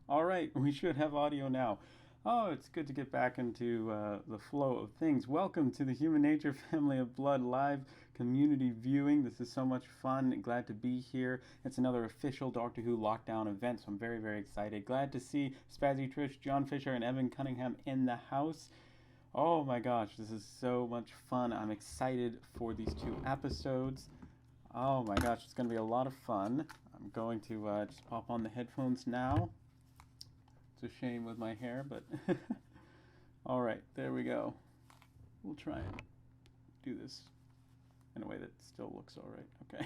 All right, we should have audio now. Oh, it's good to get back into the flow of things. Welcome to the Human Nature Family of Blood live community viewing. This is so much fun. Glad to be here. It's another official Doctor Who lockdown event, so I'm very, very excited. Glad to see Spazzy Trish, John Fisher, and Evan Cunningham in the house. Oh my gosh, this is so much fun. I'm excited for these two episodes. Oh my gosh, it's going to be a lot of fun. I'm going to just pop on the headphones now. It's a shame with my hair, but all right, there we go. We'll try and do this in a way that still looks all right. Okay.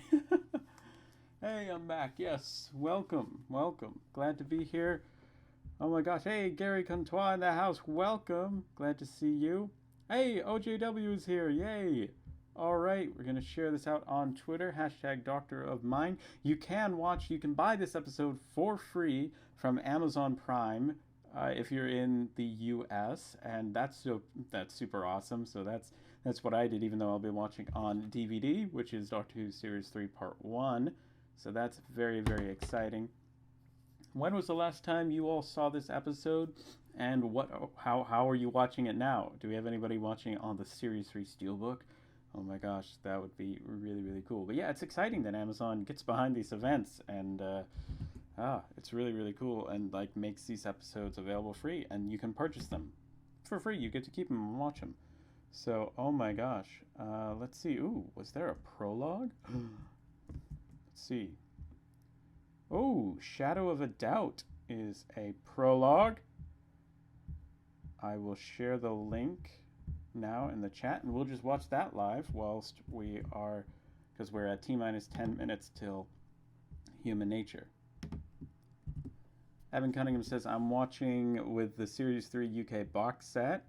Hey, I'm back. Yes, welcome, welcome. Glad to be here. Oh my gosh. Hey, Gary Contois in the house. Welcome. Glad to see you. Hey, OJW is here. Yay. All right, we're going to share this out on Twitter, hashtag Doctor of Mine. You can buy this episode for free from Amazon Prime if you're in the US, and that's super awesome. So that's what I did, even though I'll be watching on DVD, which is Doctor Who Series 3 Part 1. So that's very, very exciting. When was the last time you all saw this episode, and how are you watching it now? Do we have anybody watching it on the Series 3 Steelbook? Oh my gosh, that would be really, really cool. But yeah, it's exciting that Amazon gets behind these events, and it's really, really cool, and like makes these episodes available free, and you can purchase them for free. You get to keep them and watch them. So, oh my gosh, let's see. Ooh, was there a prologue? Let's see. Oh, Shadow of a Doubt is a prologue. I will share the link now in the chat, and we'll just watch that live whilst we are, because we're at T-minus 10 minutes till Human Nature. Evan Cunningham says, I'm watching with the Series 3 UK box set.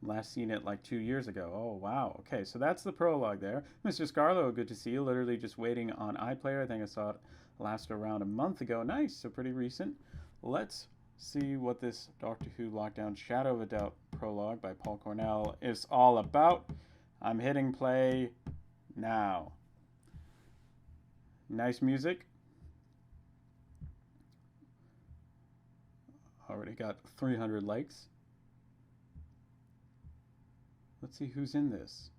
Last seen it like 2 years ago. Oh, wow. Okay, so that's the prologue there. Mr. Scarlo, good to see you. Literally just waiting on iPlayer. I think I saw it last around a month ago. Nice, so pretty recent. Let's see what this Doctor Who Lockdown Shadow of a Doubt prologue by Paul Cornell is all about. I'm hitting play now. Nice music. Already got 300 likes. Let's see who's in this.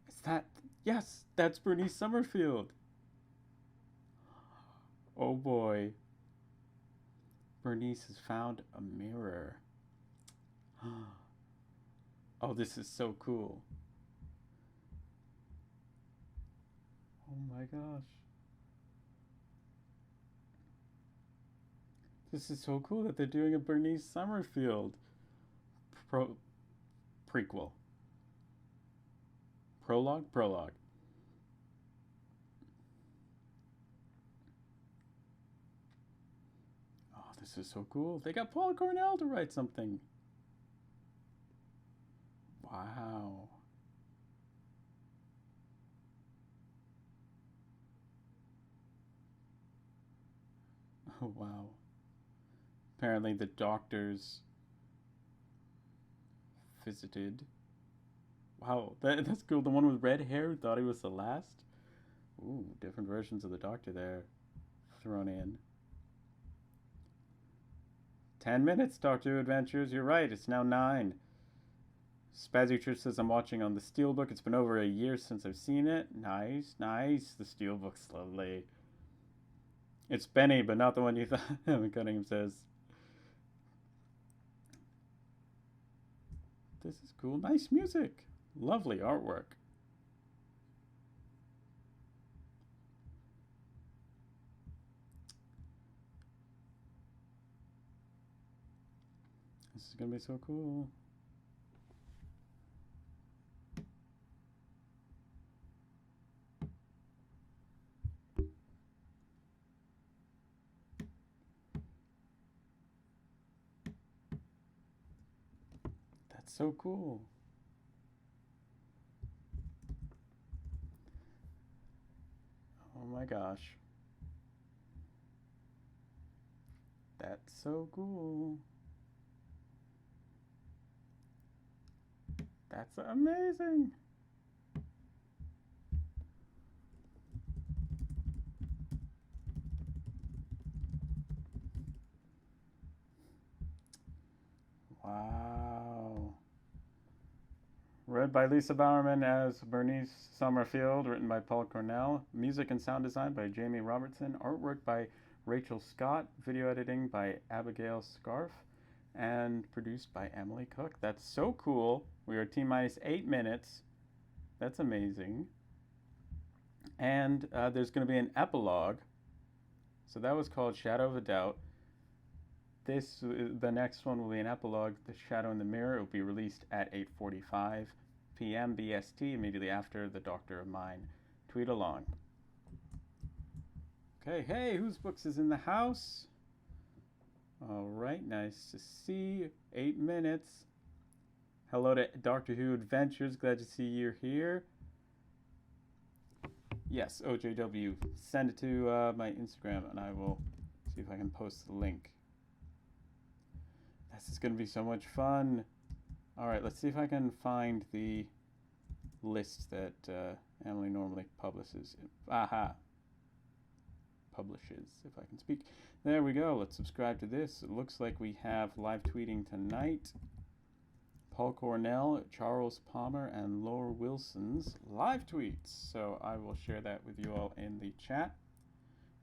Is that... Yes, that's Bernice Summerfield. Oh boy. Bernice has found a mirror. Oh, this is so cool. Oh my gosh. This is so cool that they're doing a Bernice Summerfield prequel. Prologue. Oh, this is so cool. They got Paul Cornell to write something. Wow. Oh, wow. Apparently the doctors visited. Wow, that's cool. The one with red hair who thought he was the last? Ooh, different versions of the Doctor there thrown in. 10 minutes, Doctor Who Adventures. You're right, it's now 9. Spazzy Trish says I'm watching on the Steelbook. It's been over a year since I've seen it. Nice. The Steelbook's lovely. It's Benny, but not the one you thought. Cunningham says. This is cool. Nice music. Lovely artwork. This is going to be so cool. That's so cool. Oh my gosh. That's so cool. That's amazing. Read by Lisa Bowerman as Bernice Summerfield, written by Paul Cornell. Music and sound design by Jamie Robertson. Artwork by Rachel Scott. Video editing by Abigail Scarf. And produced by Emily Cook. That's so cool. We are T-minus 8 minutes. That's amazing. And there's going to be an epilogue. So that was called Shadow of a Doubt. The next one will be an epilogue, The Shadow in the Mirror. It will be released at 8:45 p.m. BST, immediately after The Doctor of Mine. Tweet along. Okay, hey, Whose Books is in the house? All right, nice to see. 8 minutes. Hello to Doctor Who Adventures. Glad to see you're here. Yes, OJW. Send it to my Instagram, and I will see if I can post the link. This is going to be so much fun. All right, let's see if I can find the list that Emily normally publishes. Publishes, if I can speak. There we go. Let's subscribe to this. It looks like we have live tweeting tonight. Paul Cornell, Charles Palmer, and Laura Wilson's live tweets. So I will share that with you all in the chat.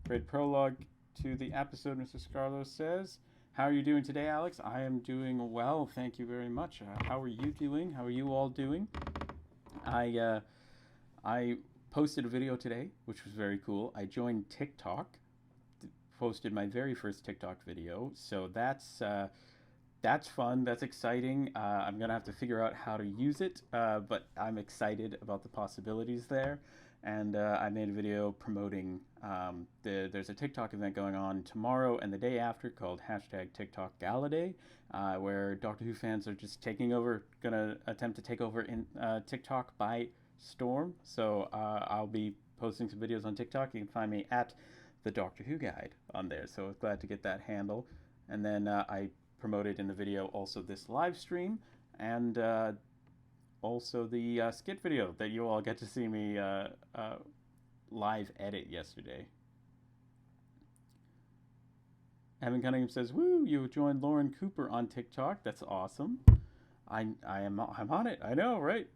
Great prologue to the episode, Mr. Scarlo says. How are you doing today, Alex? I am doing well, thank you very much. How are you doing? How are you all doing? I posted a video today, which was very cool. I joined TikTok, posted my very first TikTok video, so that's fun, that's exciting. I'm gonna have to figure out how to use it, but I'm excited about the possibilities there. And I made a video promoting, there's a TikTok event going on tomorrow and the day after called #TikTok where Doctor Who fans are just taking over, gonna attempt to take over in TikTok by storm. So I'll be posting some videos on TikTok. You can find me at the Doctor Who Guide on there. So glad to get that handle. And then I promoted in the video also this live stream and also the skit video that you all get to see me live edit yesterday. Evan Cunningham says, "Woo! You joined Lauren Cooper on TikTok. That's awesome. I'm on it. I know, right?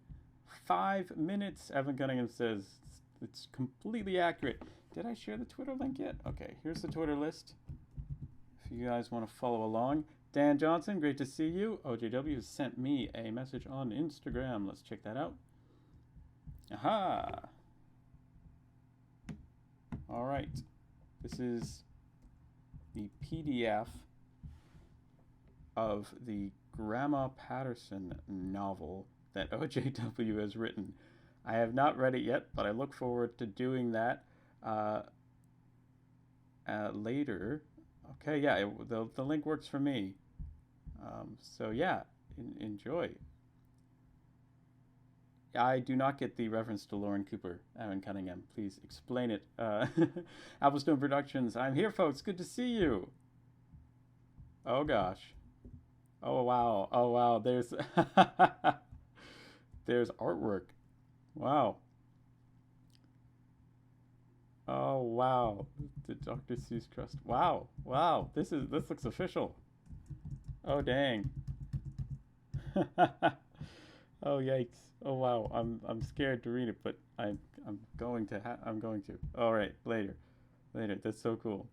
5 minutes." Evan Cunningham says it's completely accurate. Did I share the Twitter link yet? Okay, here's the Twitter list. If you guys want to follow along. Dan Johnson, great to see you. OJW has sent me a message on Instagram. Let's check that out. Aha! All right. This is the PDF of the Grandma Patterson novel that OJW has written. I have not read it yet, but I look forward to doing that later. Okay, yeah, the link works for me. So yeah, enjoy. I do not get the reference to Lauren Cooper, Aaron Cunningham. Please explain it. Applestone Productions, I'm here, folks. Good to see you. Oh gosh. Oh wow. Oh wow. There's there's artwork. Wow. Oh wow. The Dr. Seuss crust. Wow. Wow. This looks official. Oh dang. Oh yikes. Oh wow. I'm scared to read it, but I'm going to. All right, later. That's so cool.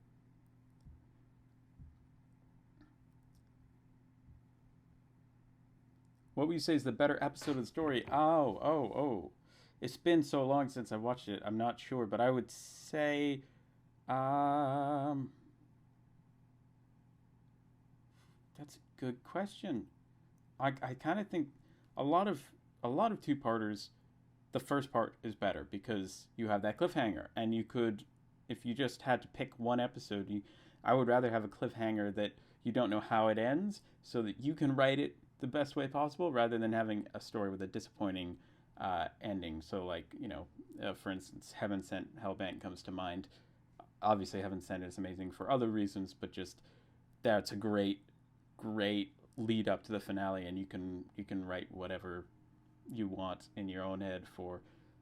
What would you say is the better episode of the story? Oh. It's been so long since I watched it. I'm not sure, but I would say that's a good question. I kind of think a lot of two-parters, the first part is better because you have that cliffhanger, and you could, if you just had to pick one episode, I would rather have a cliffhanger that you don't know how it ends, so that you can write it the best way possible, rather than having a story with a disappointing ending. So, like, for instance, Heaven Sent, Hellbent comes to mind. Obviously, Heaven Sent is amazing for other reasons, but just that's a great lead up to the finale, and you can write whatever you want in your own head for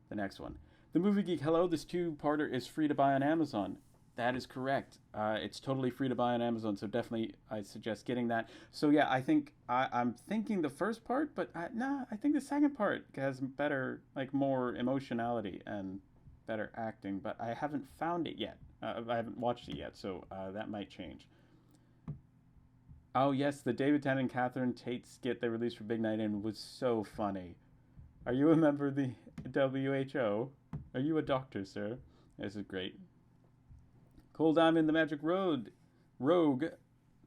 the next one. The Movie Geek, hello. This two-parter is free to buy on Amazon. That is correct. It's totally free to buy on Amazon, so definitely I suggest getting that. So yeah, I think I'm thinking the first part, but I think the second part has better, like more emotionality and better acting. But I haven't found it yet. I haven't watched it yet, so that might change. Oh yes, the David Tennant and Catherine Tate skit they released for Big Night In was so funny. Are you a member of the WHO? Are you a doctor, sir? This is great. Cole Diamond, The Magic Road, Rogue.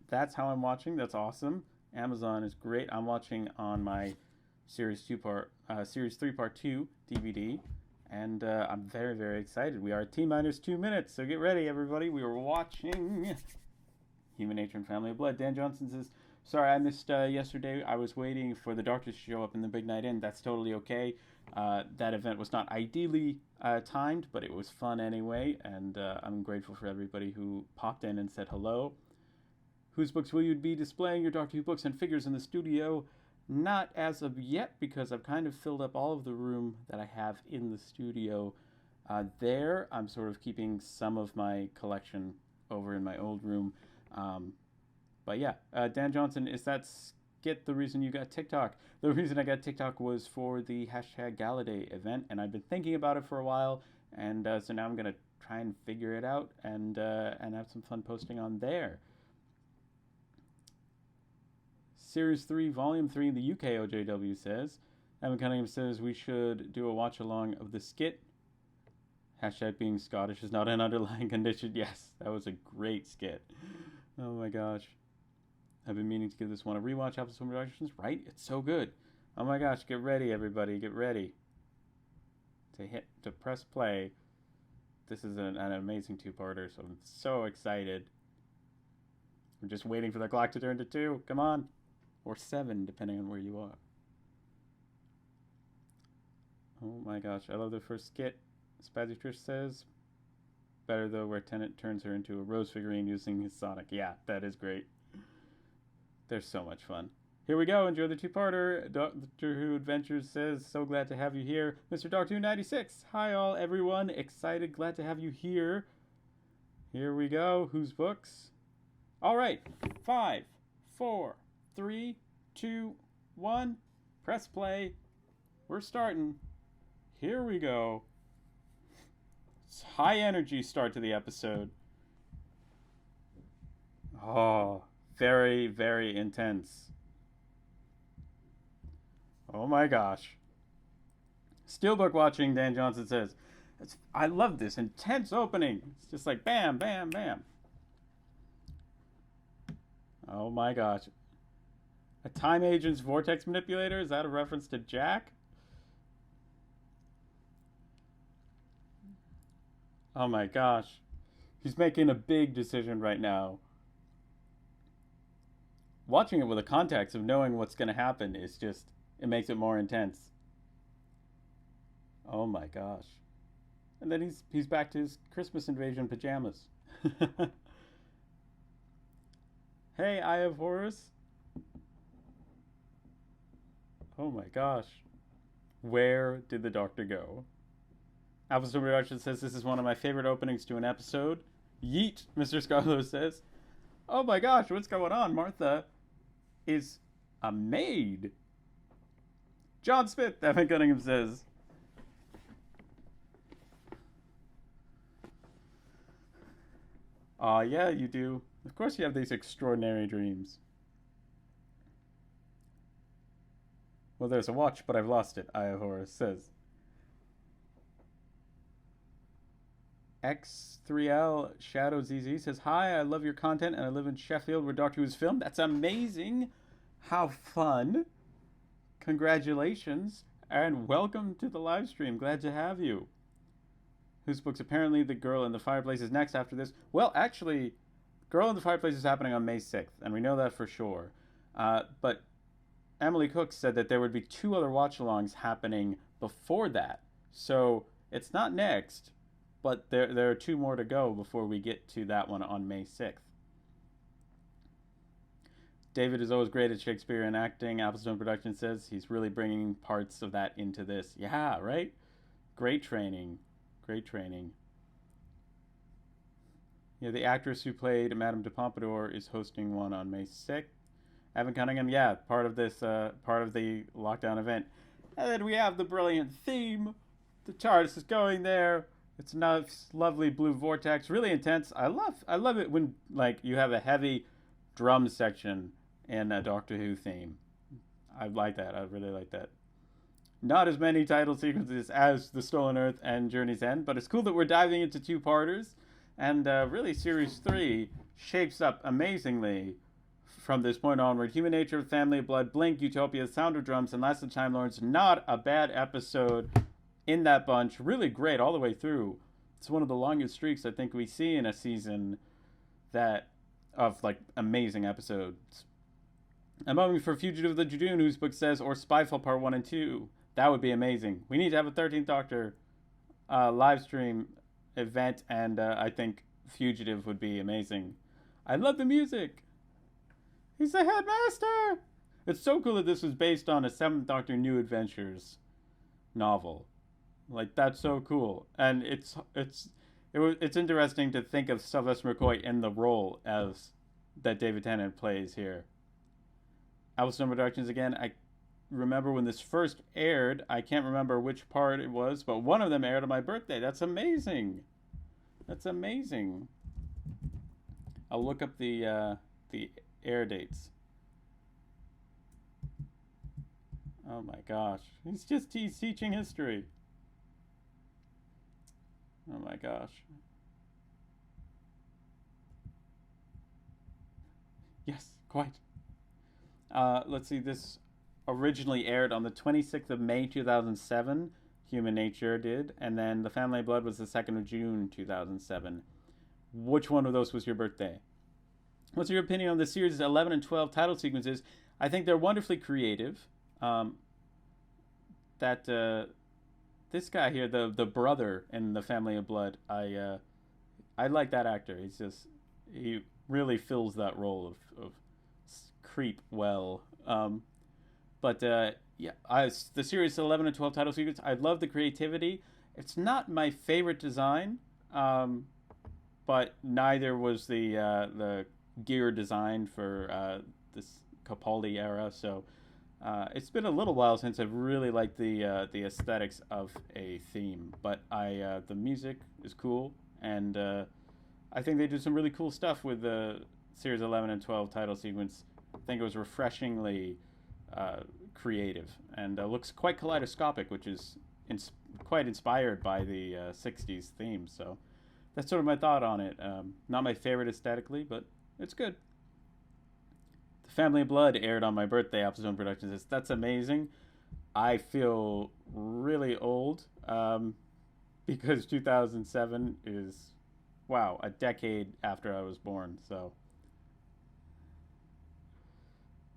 That's how I'm watching. That's awesome. Amazon is great. I'm watching on my Series 3 Part 2 DVD, and I'm very, very excited. We are at T-minus 2 minutes, so get ready, everybody. We are watching Human Nature and Family of Blood. Dan Johnson says, sorry, I missed yesterday. I was waiting for the doctor to show up in the Big Night In. That's totally okay. That event was not ideally timed, but it was fun anyway, and I'm grateful for everybody who popped in and said hello. Whose books will you be displaying your Doctor Who books and figures in the studio? Not as of yet, because I've kind of filled up all of the room that I have in the studio. There, I'm sort of keeping some of my collection over in my old room. But yeah, Dan Johnson, is that skit the reason you got TikTok? The reason I got TikTok was for the hashtag Galladay event, and I've been thinking about it for a while, and so now I'm going to try and figure it out and have some fun posting on there. Series 3, Volume 3 in the UK, OJW says. Evan Cunningham says we should do a watch-along of the skit. Hashtag being Scottish is not an underlying condition. Yes, that was a great skit. Oh my gosh. I've been meaning to give this one a rewatch. Apple Swim Productions, right? It's so good. Oh my gosh, get ready, everybody. Get ready to press play. This is an amazing two-parter, so I'm so excited. We're just waiting for the clock to turn to 2. Come on. Or 7, depending on where you are. Oh my gosh, I love the first skit. Spazzy Trish says, better though, where Tennant turns her into a Rose figurine using his Sonic. Yeah, that is great. They're so much fun. Here we go. Enjoy the two-parter. Doctor Who Adventures says, so glad to have you here. Mr. Doctor Who 96. Hi all, everyone. Excited, glad to have you here. Here we go. Whose books? All right. 5, 4, 3, 2, 1. Press play. We're starting. Here we go. It's high energy start to the episode. Oh, very, very intense. Oh my gosh. Steelbook watching, Dan Johnson says. I love this intense opening. It's just like bam, bam, bam. Oh my gosh. A time agent's vortex manipulator? Is that a reference to Jack? Oh my gosh. He's making a big decision right now. Watching it with the context of knowing what's going to happen is just, it makes it more intense. Oh my gosh. And then he's back to his Christmas invasion pajamas. Hey, Eye of Horus. Oh my gosh. Where did the Doctor go? Alpha Stormy Archer says this is one of my favorite openings to an episode. Yeet, Mr. Scarlo says. Oh my gosh, what's going on? Martha is a maid. John Smith, Evan Cunningham says. Aw, yeah, you do. Of course you have these extraordinary dreams. Well, there's a watch, but I've lost it, Eye of Horus says. X3L Shadow ZZ says, hi, I love your content and I live in Sheffield where Doctor Who is filmed. That's amazing. How fun. Congratulations and welcome to the live stream. Glad to have you. Whose books? Apparently The Girl in the Fireplace is next after this. Well, actually, Girl in the Fireplace is happening on May 6th, and we know that for sure. But Emily Cook said that there would be 2 other watch-alongs happening before that. So it's not next, but there are 2 more to go before we get to that one on May 6th. David is always great at Shakespearean acting. Applestone Productions says he's really bringing parts of that into this. Yeah, right? Great training. Great training. Yeah, the actress who played Madame de Pompadour is hosting one on May 6th. Evan Cunningham, yeah, part of this, part of the lockdown event. And then we have the brilliant theme. The TARDIS is going there. It's a nice, lovely blue vortex, really intense. I love it when like you have a heavy drum section in a Doctor Who theme. I like that. I really like that. Not as many title sequences as The Stolen Earth and Journey's End, but it's cool that we're diving into two-parters. And really, Series 3 shapes up amazingly from this point onward. Human Nature, Family of Blood, Blink, Utopia, Sound of Drums, and Last of the Time Lords. Not a bad episode in that bunch. Really great all the way through. It's one of the longest streaks I think we see in a season that of like amazing episodes. I'm hoping for Fugitive of the Judoon, whose book says, or Spyfall Part 1 and 2. That would be amazing. We need to have a 13th Doctor live stream event, and I think Fugitive would be amazing. I love the music. He's the headmaster. It's so cool that this was based on a 7th Doctor New Adventures novel. Like, that's so cool. And it's interesting to think of Sylvester McCoy in the role as that David Tennant plays here. Alpha Productions again. I remember when this first aired. I can't remember which part it was, but one of them aired on my birthday. That's amazing. That's amazing. I'll look up the air dates. Oh my gosh. He's teaching history. Oh my gosh. Yes, quite. Let's see, this originally aired on the 26th of May 2007. Human Nature did. And then The Family of Blood was the 2nd of June 2007. Which one of those was your birthday? What's your opinion on the series' 11 and 12 title sequences? I think they're wonderfully creative. This guy here, the brother in The Family of Blood, I like that actor. He really fills that role of creep well. The series 11 and 12 title sequence, I love the creativity. It's not my favorite design, but neither was the gear design for this Capaldi era. So it's been a little while since I've really liked the aesthetics of a theme. But the music is cool, and I think they did some really cool stuff with the series 11 and 12 title sequence. I think it was refreshingly creative and looks quite kaleidoscopic, which is quite inspired by the 60s theme. So that's sort of my thought on it. Not my favorite aesthetically, but it's good. The Family of Blood aired on my birthday. Opposite Productions says, that's amazing. I feel really old because 2007 is, wow, a decade after I was born. So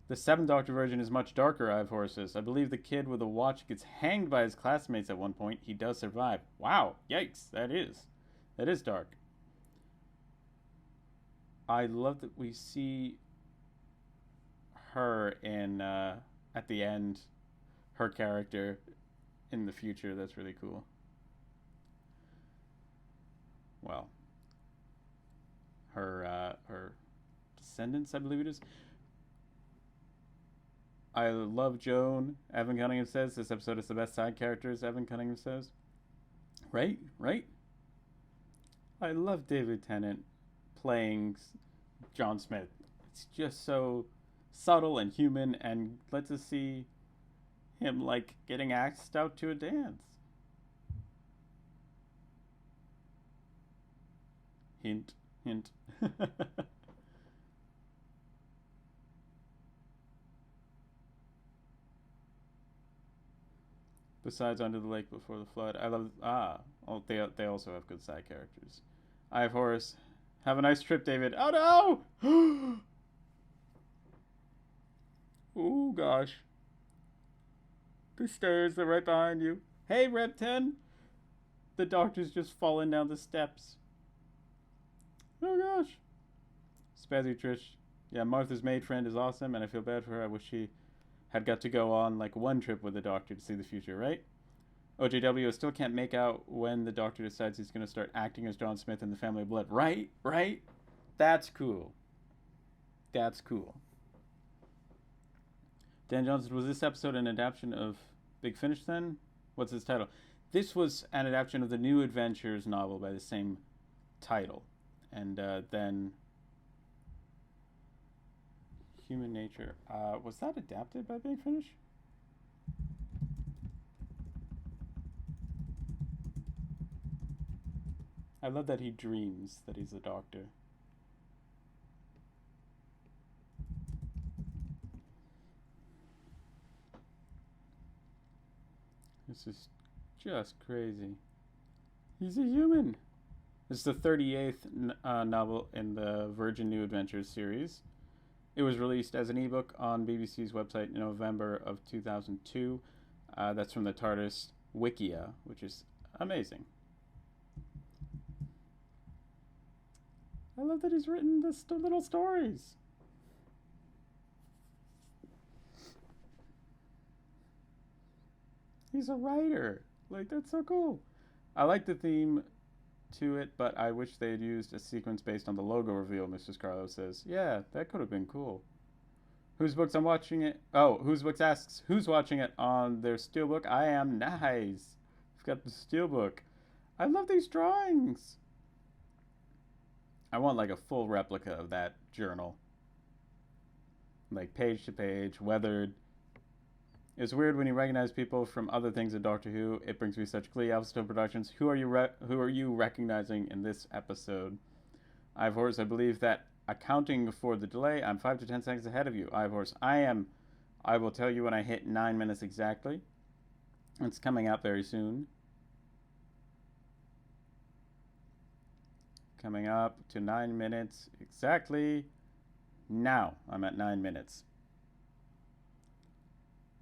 the 7th Doctor version is much darker, I've horses. I believe the kid with a watch gets hanged by his classmates at one point. He does survive. Wow, yikes, that is dark. I love that we see her in, at the end, her character in the future. That's really cool. Well, her descendants, I believe it is. I love Joan. Evan Cunningham says this episode is the best side characters. Evan Cunningham says, right. I love David Tennant playing John Smith. It's just so subtle and human, and lets us see him like getting asked out to a dance. Hint. Besides Under the Lake Before the Flood, I love they also have good side characters. I have Horace. Have a nice trip, David. Oh no! Oh gosh. The stairs are right behind you. Hey, Rep 10. The Doctor's just falling down the steps. Oh gosh. Spazzy Trish. Yeah, Martha's maid friend is awesome, and I feel bad for her. I wish she had got to go on like one trip with the Doctor to see the future, right? OJW still can't make out when the Doctor decides he's going to start acting as John Smith in the Family of Blood. Right? Right? That's cool. That's cool. Dan Johnson, was this episode an adaptation of Big Finish then? What's its title? This was an adaptation of the New Adventures novel by the same title. And then Human Nature. Was that adapted by Big Finish? I love that he dreams that he's a doctor. This is just crazy. He's a human. This is the 38th novel in the Virgin New Adventures series. It was released as an ebook on BBC's website in November of 2002. That's from the TARDIS Wikia, which is amazing. I love that he's written this little stories. He's a writer. Like, that's so cool. I like the theme to it, but I wish they had used a sequence based on the logo reveal, Mr. Scarlo says. Yeah, that could have been cool. Whose Books I'm watching it? Oh, Whose Books asks, who's watching it on their steelbook? I am. Nice. I've got the steelbook. I love these drawings. I want like a full replica of that journal. Like page to page, weathered. It's weird when you recognize people from other things in Doctor Who. It brings me such glee. Alpha Productions. Who are you recognizing in this episode? Ivor, I believe that accounting for the delay, I'm 5 to 10 seconds ahead of you. Ivor, I will tell you when I hit 9 minutes exactly. It's coming out very soon. Coming up to 9 minutes exactly. Now I'm at 9 minutes.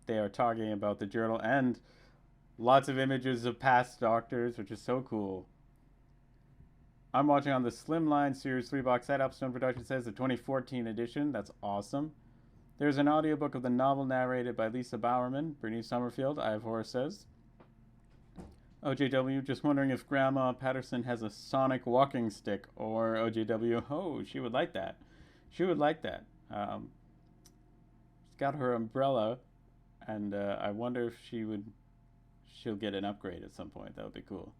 They are talking about the journal and lots of images of past doctors, which is so cool. I'm watching on the Slimline Series 3 box set. Upstone Production says the 2014 edition. That's awesome. There's an audiobook of the novel narrated by Lisa Bowerman. Brittany Summerfield, Ivor says. OJW, just wondering if Grandma Patterson has a sonic walking stick, or OJW, oh, she would like that. She would like that. She's got her umbrella, and I wonder if she'll get an upgrade at some point. That would be cool.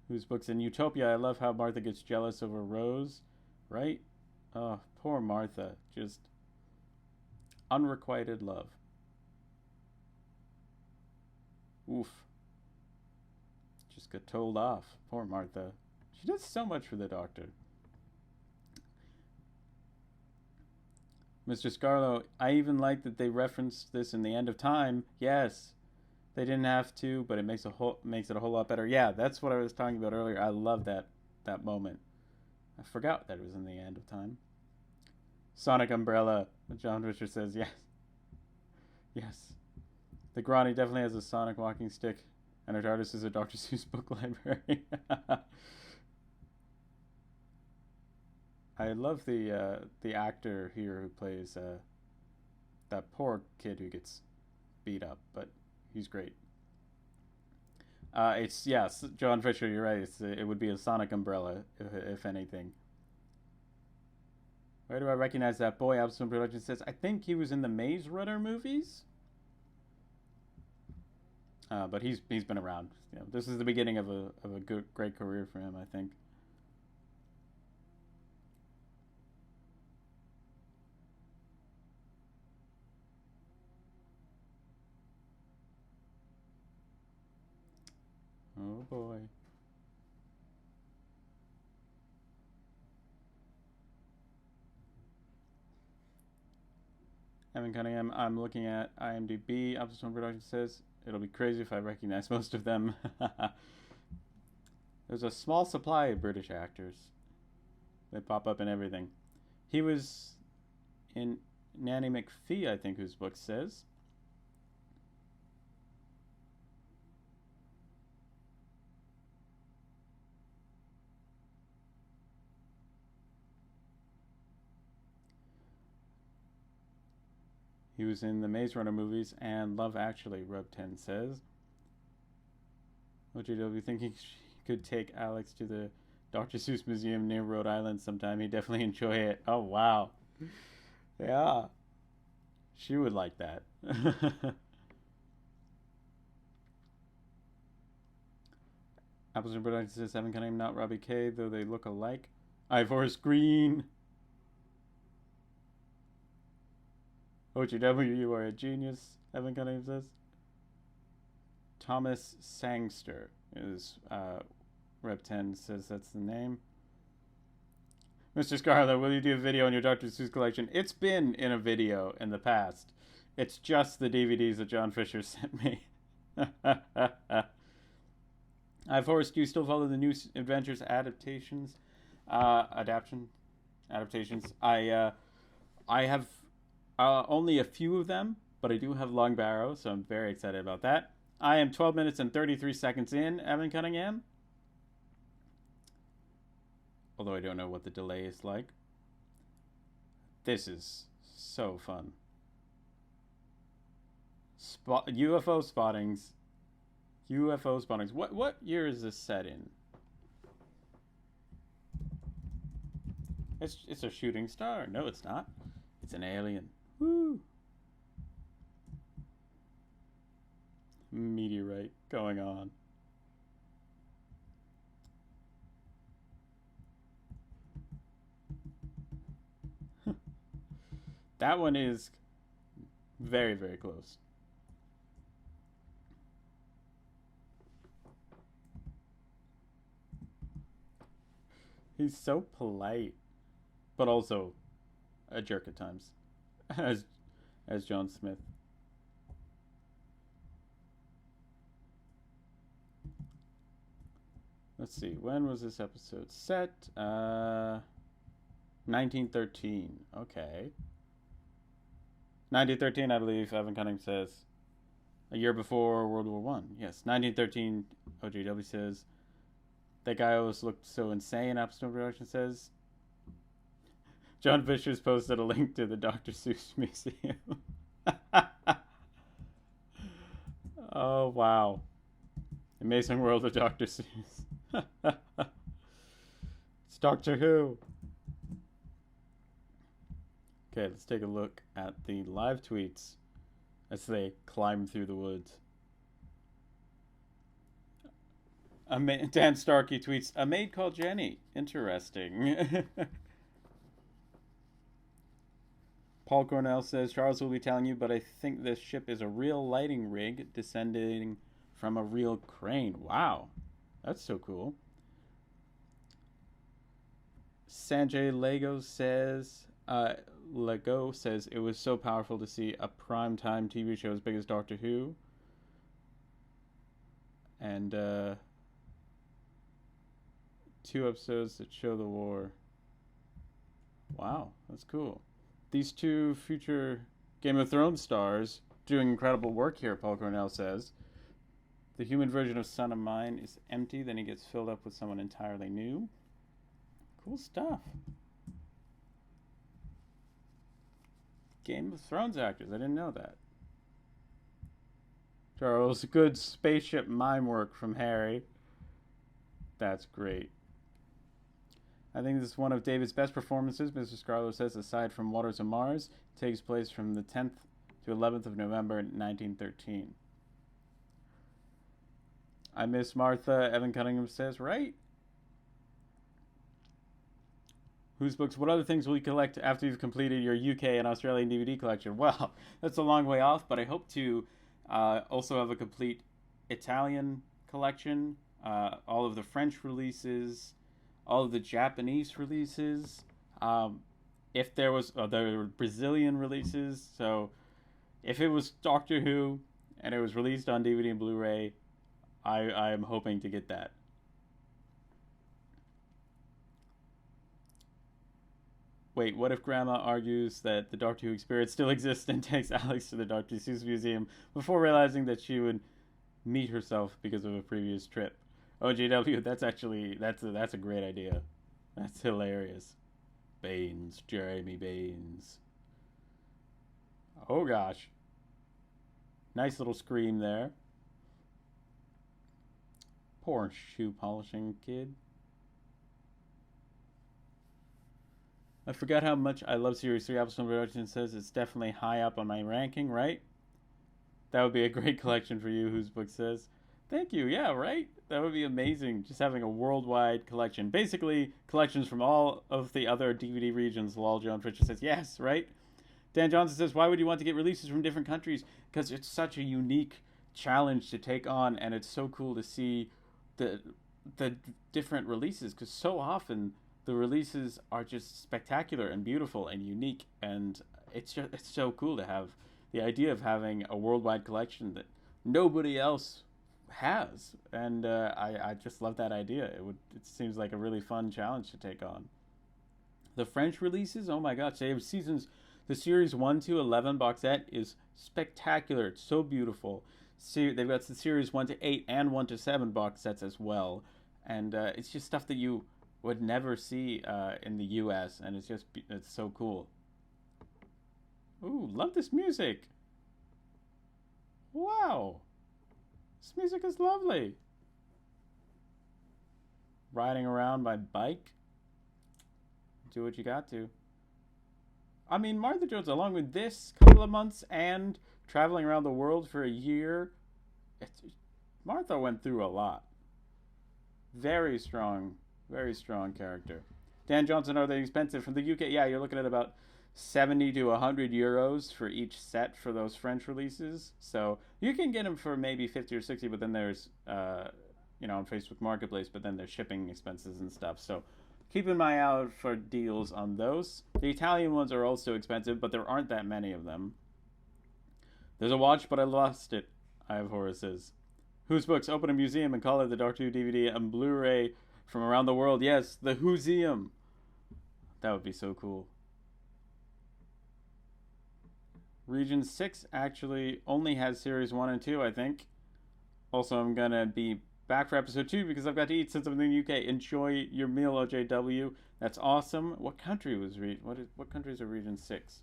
Whose Books in Utopia? I love how Martha gets jealous over Rose, right? Oh, poor Martha. Just unrequited love. Oof. Just got told off. Poor Martha. She does so much for the Doctor. Mr. Scarlo, I even like that they referenced this in The End of Time. Yes. They didn't have to, but it makes it a whole lot better. Yeah, that's what I was talking about earlier. I love that moment. I forgot that it was in The End of Time. Sonic Umbrella. John Richard says yes. Yes. The Granny definitely has a sonic walking stick, and her TARDIS is a Dr. Seuss book library. I love the actor here who plays that poor kid who gets beat up, but he's great. It's yes, John Fisher. You're right. It would be a sonic umbrella, if anything. Where do I recognize that boy? Absolute Production says I think he was in the Maze Runner movies. But he's been around. You know, this is the beginning of a great career for him, I think. Oh boy. Evan Cunningham, I'm looking at IMDb. Optimum Production says it'll be crazy if I recognize most of them. There's a small supply of British actors. They pop up in everything. He was in Nanny McPhee, I think, whose book says. He was in the Maze Runner movies and Love Actually, Rub10 says. OJW think he could take Alex to the Dr. Seuss Museum near Rhode Island sometime. He'd definitely enjoy it. Oh, wow. Yeah. She would like that. Apples and Productions says Evan Cunningham, not Robbie K, though they look alike. Ivor Green. OGW, you are a genius, Evan Cunningham says. Thomas Sangster is Rep10 says that's the name. Mr. Scarlett, will you do a video on your Dr. Seuss collection? It's been in a video in the past. It's just the DVDs that John Fisher sent me. Forrest, do you still follow the new Adventures adaptations? Adaptations. I have only a few of them, but I do have Long Barrow, so I'm very excited about that. I am 12 minutes and 33 seconds in, Evan Cunningham. Although I don't know what the delay is like. This is so fun. UFO spottings. UFO spottings. What year is this set in? It's a shooting star. No, it's not. It's an alien. Woo! Meteorite going on. That one is very, very close. He's so polite, but also a jerk at times, as John Smith. Let's see, when was this episode set? 1913. Okay. 1913, I believe, Evan Cunningham says. A year before World War I. Yes, 1913, OJW says. That guy always looked so insane, Appstone Production says. John Fisher's posted a link to the Dr. Seuss Museum. Oh, wow. Amazing World of Dr. Seuss. It's Doctor Who. Okay, let's take a look at the live tweets as they climb through the woods. Dan Starkey tweets, a maid called Jenny. Interesting. Paul Cornell says, Charles will be telling you, but I think this ship is a real lighting rig descending from a real crane. Wow. That's so cool. Sanjay Lego says, it was so powerful to see a primetime TV show as big as Doctor Who. And 2 episodes that show the war. Wow, that's cool. These 2 future Game of Thrones stars doing incredible work here, Paul Cornell says. The human version of Son of Mine is empty, then he gets filled up with someone entirely new. Cool stuff. Game of Thrones actors, I didn't know that. Charles, good spaceship mime work from Harry. That's great. I think this is one of David's best performances, Mr. Scarlett says, aside from Waters of Mars. It takes place from the 10th to 11th of November 1913. I miss Martha, Evan Cunningham says, right? Whose books? What other things will you collect after you've completed your UK and Australian DVD collection? Well, that's a long way off, but I hope to also have a complete Italian collection, all of the French releases, all of the Japanese releases. If there was, there were Brazilian releases. So if it was Doctor Who and it was released on DVD and Blu-ray, I am hoping to get that. Wait, what if Grandma argues that the Doctor Who experience still exists and takes Alex to the Dr. Seuss Museum before realizing that she would meet herself because of a previous trip? OJW, that's a great idea. That's hilarious. Baines, Jeremy Baines. Oh gosh. Nice little scream there. Poor shoe polishing kid. I forgot how much I love Series 3. Appleton Production says it's definitely high up on my ranking, right? That would be a great collection for you, whose book says. Thank you. Yeah, right? That would be amazing. Just having a worldwide collection. Basically, collections from all of the other DVD regions. Lol John Fisher says, yes, right? Dan Johnson says, why would you want to get releases from different countries? Because it's such a unique challenge to take on, and it's so cool to see the the different releases. Because so often the releases are just spectacular and beautiful and unique, and it's so cool to have the idea of having a worldwide collection that nobody else has, and I just love that idea. It seems like a really fun challenge to take on. The French releases, oh my gosh, they have seasons. The series 1 to 11 box set is spectacular. It's so beautiful. They've got the series 1 to 8 and 1 to 7 box sets as well, and it's just stuff that you would never see in the U.S. and it's so cool. Ooh, love this music. Wow. This music is lovely. Riding around by bike. Do what you got to. I mean, Martha Jones, along with this couple of months and traveling around the world for a year, Martha went through a lot. Very strong character. Dan Johnson, are they expensive from the UK? Yeah, you're looking at about 70 to 100 euros for each set for those French releases. So you can get them for maybe 50 or 60, but then there's, on Facebook Marketplace, but then there's shipping expenses and stuff. So keep an eye out for deals on those. The Italian ones are also expensive, but there aren't that many of them. There's a watch, but I lost it, I have Horace's. Whose Books, open a museum and call it the Doctor Who DVD and Blu-ray from around the world. Yes, the Whoseum. That would be so cool. Region 6 actually only has Series 1 and 2, I think. Also, I'm going to be back for Episode 2 because I've got to eat since I'm in the UK. Enjoy your meal, OJW. That's awesome. What country was what countries are Region 6?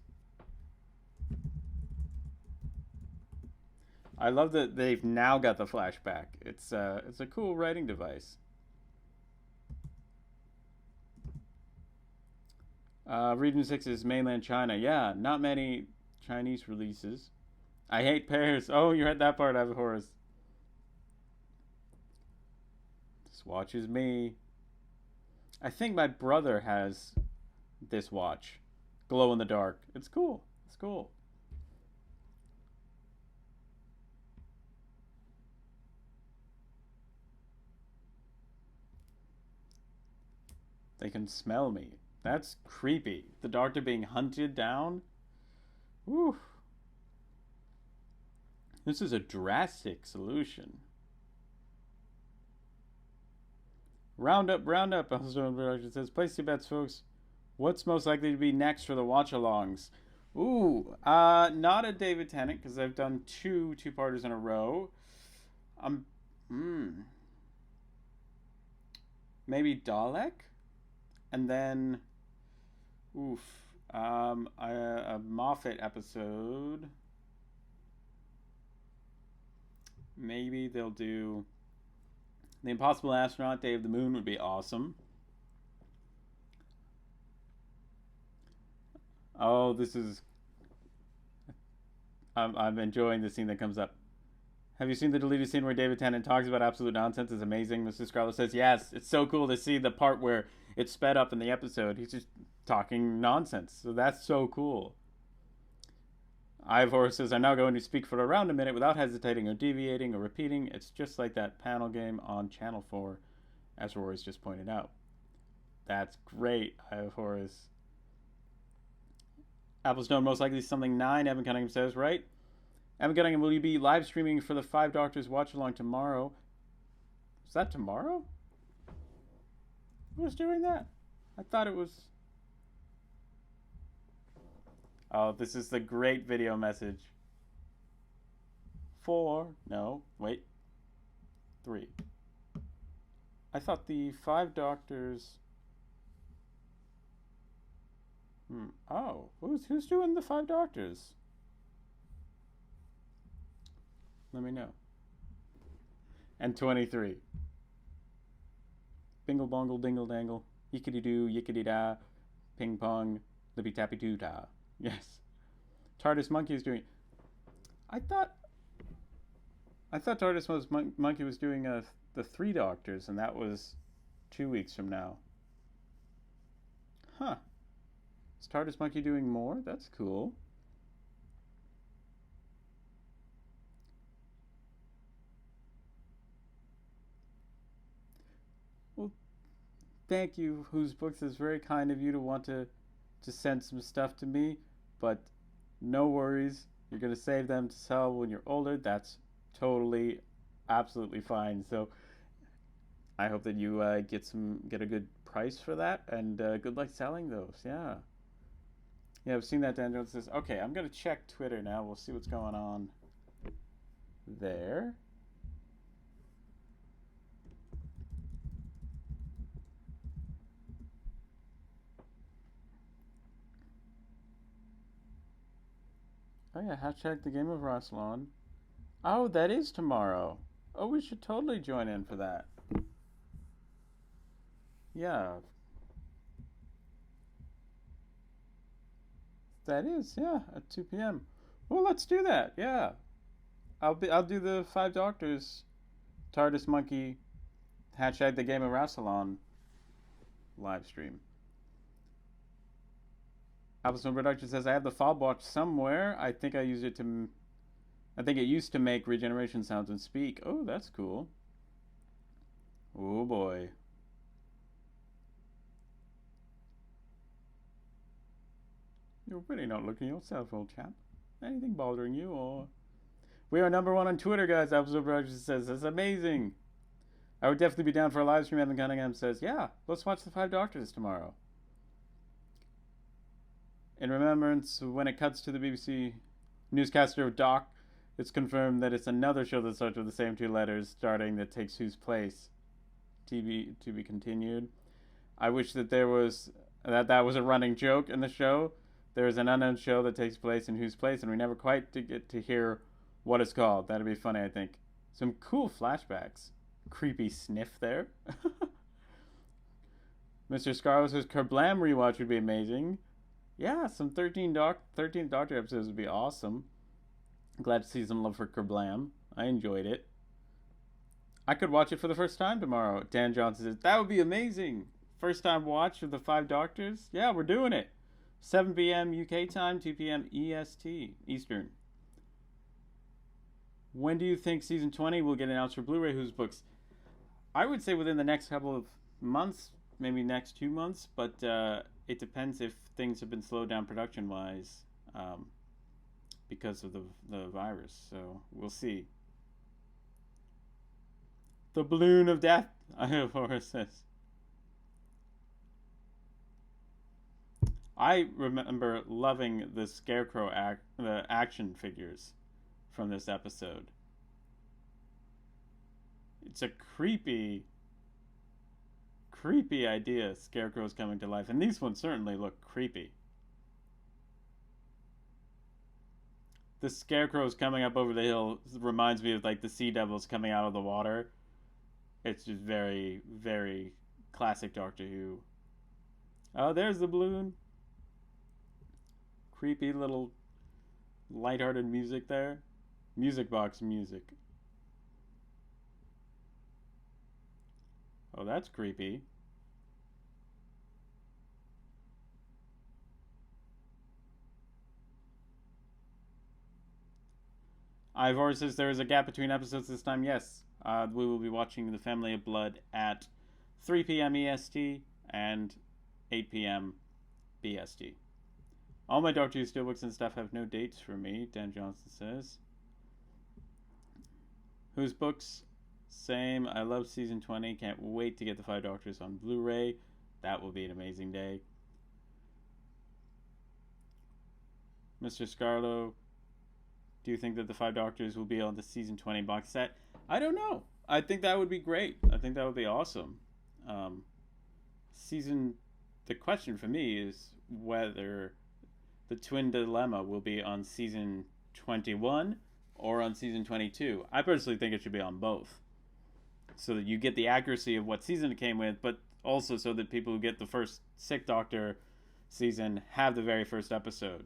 I love that they've now got the flashback. It's a cool writing device. Region 6 is mainland China. Yeah, not many Chinese releases. I hate pears. Oh, you read that part, I have Horace. This watch is me. I think my brother has this watch. Glow in the dark. It's cool. It's cool. They can smell me. That's creepy. The Doctor being hunted down. Whew. This is a drastic solution. Round up. Production says, place your bets, folks. What's most likely to be next for the watch-alongs? Ooh, not a David Tennant, because I've done two-parters in a row. Maybe Dalek? And then, a Moffat episode. Maybe they'll do The Impossible Astronaut, Day of the Moon would be awesome. Oh, this is... I'm enjoying the scene that comes up. Have you seen the deleted scene where David Tennant talks about absolute nonsense? It's amazing. Mrs. Scarlett says, yes, it's so cool to see the part where it's sped up in the episode. He's just talking nonsense. So that's so cool. Ivor says, I'm now going to speak for around a minute without hesitating or deviating or repeating. It's just like that panel game on Channel 4, as Rory's just pointed out. That's great, Ivor. Applestone, most likely something 9, Evan Cunningham says, right? Evan Cunningham, will you be live streaming for the Five Doctors watch along tomorrow? Is that tomorrow? Who was doing that? I thought it was... Oh, this is the great video message. 4. No, wait. 3. I thought the Five Doctors... Oh, who's doing the Five Doctors? Let me know. And 23. Bingle bongle dingle dangle. Yickety doo, yickety da. Ping pong. Lippy tappy doo da. Yes. TARDIS Monkey is doing. I thought TARDIS Monkey was doing the Three Doctors, and that was 2 weeks from now. Huh. Is TARDIS Monkey doing more? That's cool. Well, thank you, Whose Books. It's very kind of you to want to send some stuff to me, but no worries. You're going to save them to sell when you're older. That's totally, absolutely fine. So I hope that you get a good price for that, and good luck selling those. Yeah. Yeah, I've seen that. Dan Jones says, okay, I'm going to check Twitter now. We'll see what's going on there. Oh yeah, hashtag the game of Rassilon. Oh, that is tomorrow. Oh, we should totally join in for that. Yeah. That is, yeah, at 2 p.m. Well, let's do that. Yeah. I'll do the Five Doctors, TARDIS Monkey, hashtag the game of Rassilon live stream. Appleton Production says I have the fob watch somewhere. I think it used to make regeneration sounds and speak. Oh, that's cool. Oh boy. You're really not looking yourself, old chap. Anything bothering you, or... We are number 1 on Twitter, guys. Appleton Production says that's amazing. I would definitely be down for a live stream. Evan Cunningham says, yeah, let's watch the Five Doctors tomorrow. In remembrance, when it cuts to the BBC newscaster Doc, it's confirmed that it's another show that starts with the same 2 letters starting that takes whose place. To be continued. I wish that that was a running joke in the show. There is an unknown show that takes place in whose place, and we never quite get to hear what it's called. That'd be funny, I think. Some cool flashbacks. Creepy sniff there. Mr. Scarlet says Kerblam rewatch would be amazing. Yeah, some 13th Doctor episodes would be awesome. Glad to see some love for Kerblam. I enjoyed it. I could watch it for the first time tomorrow. Dan Johnson says, that would be amazing. First time watch of the Five Doctors? Yeah, we're doing it. 7 p.m. UK time, 2 p.m. EST, Eastern. When do you think season 20 will get announced for Blu-ray Whose Books? I would say within the next couple of months, maybe next 2 months, but it depends if things have been slowed down production-wise because of the virus. So we'll see. The balloon of death, I have always says. I remember loving the Scarecrow the action figures from this episode. It's a creepy idea. Scarecrow's coming to life, and these ones certainly look creepy. The Scarecrow's coming up over the hill reminds me of like the Sea Devils coming out of the water. It's just very, very classic Doctor Who. Oh, there's the balloon. Creepy little lighthearted music there. Music box music. Oh, that's creepy. Ivor says there is a gap between episodes this time. Yes, we will be watching The Family of Blood at 3 p.m. EST and 8 p.m. BST. All my Doctor Who steelbooks and stuff have no dates for me, Dan Johnson says. Whose Books? Same. I love season 20. Can't wait to get the Five Doctors on Blu-ray. That will be an amazing day. Mr. Scarlo, do you think that the Five Doctors will be on the season 20 box set? I don't know. I think that would be great. I think that would be awesome. The question for me is whether the Twin Dilemma will be on season 21 or on season 22. I personally think it should be on both, so that you get the accuracy of what season it came with, but also so that people who get the first Sick Doctor season have the very first episode.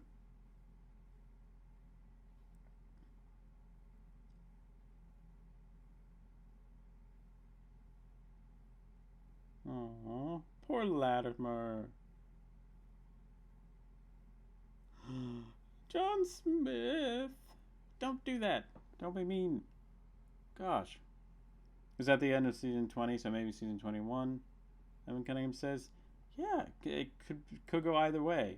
Oh, poor Latimer. John Smith. Don't do that. Don't be mean. Gosh. Is that the end of season 20? So maybe season 21? Evan Cunningham says, yeah, it could go either way.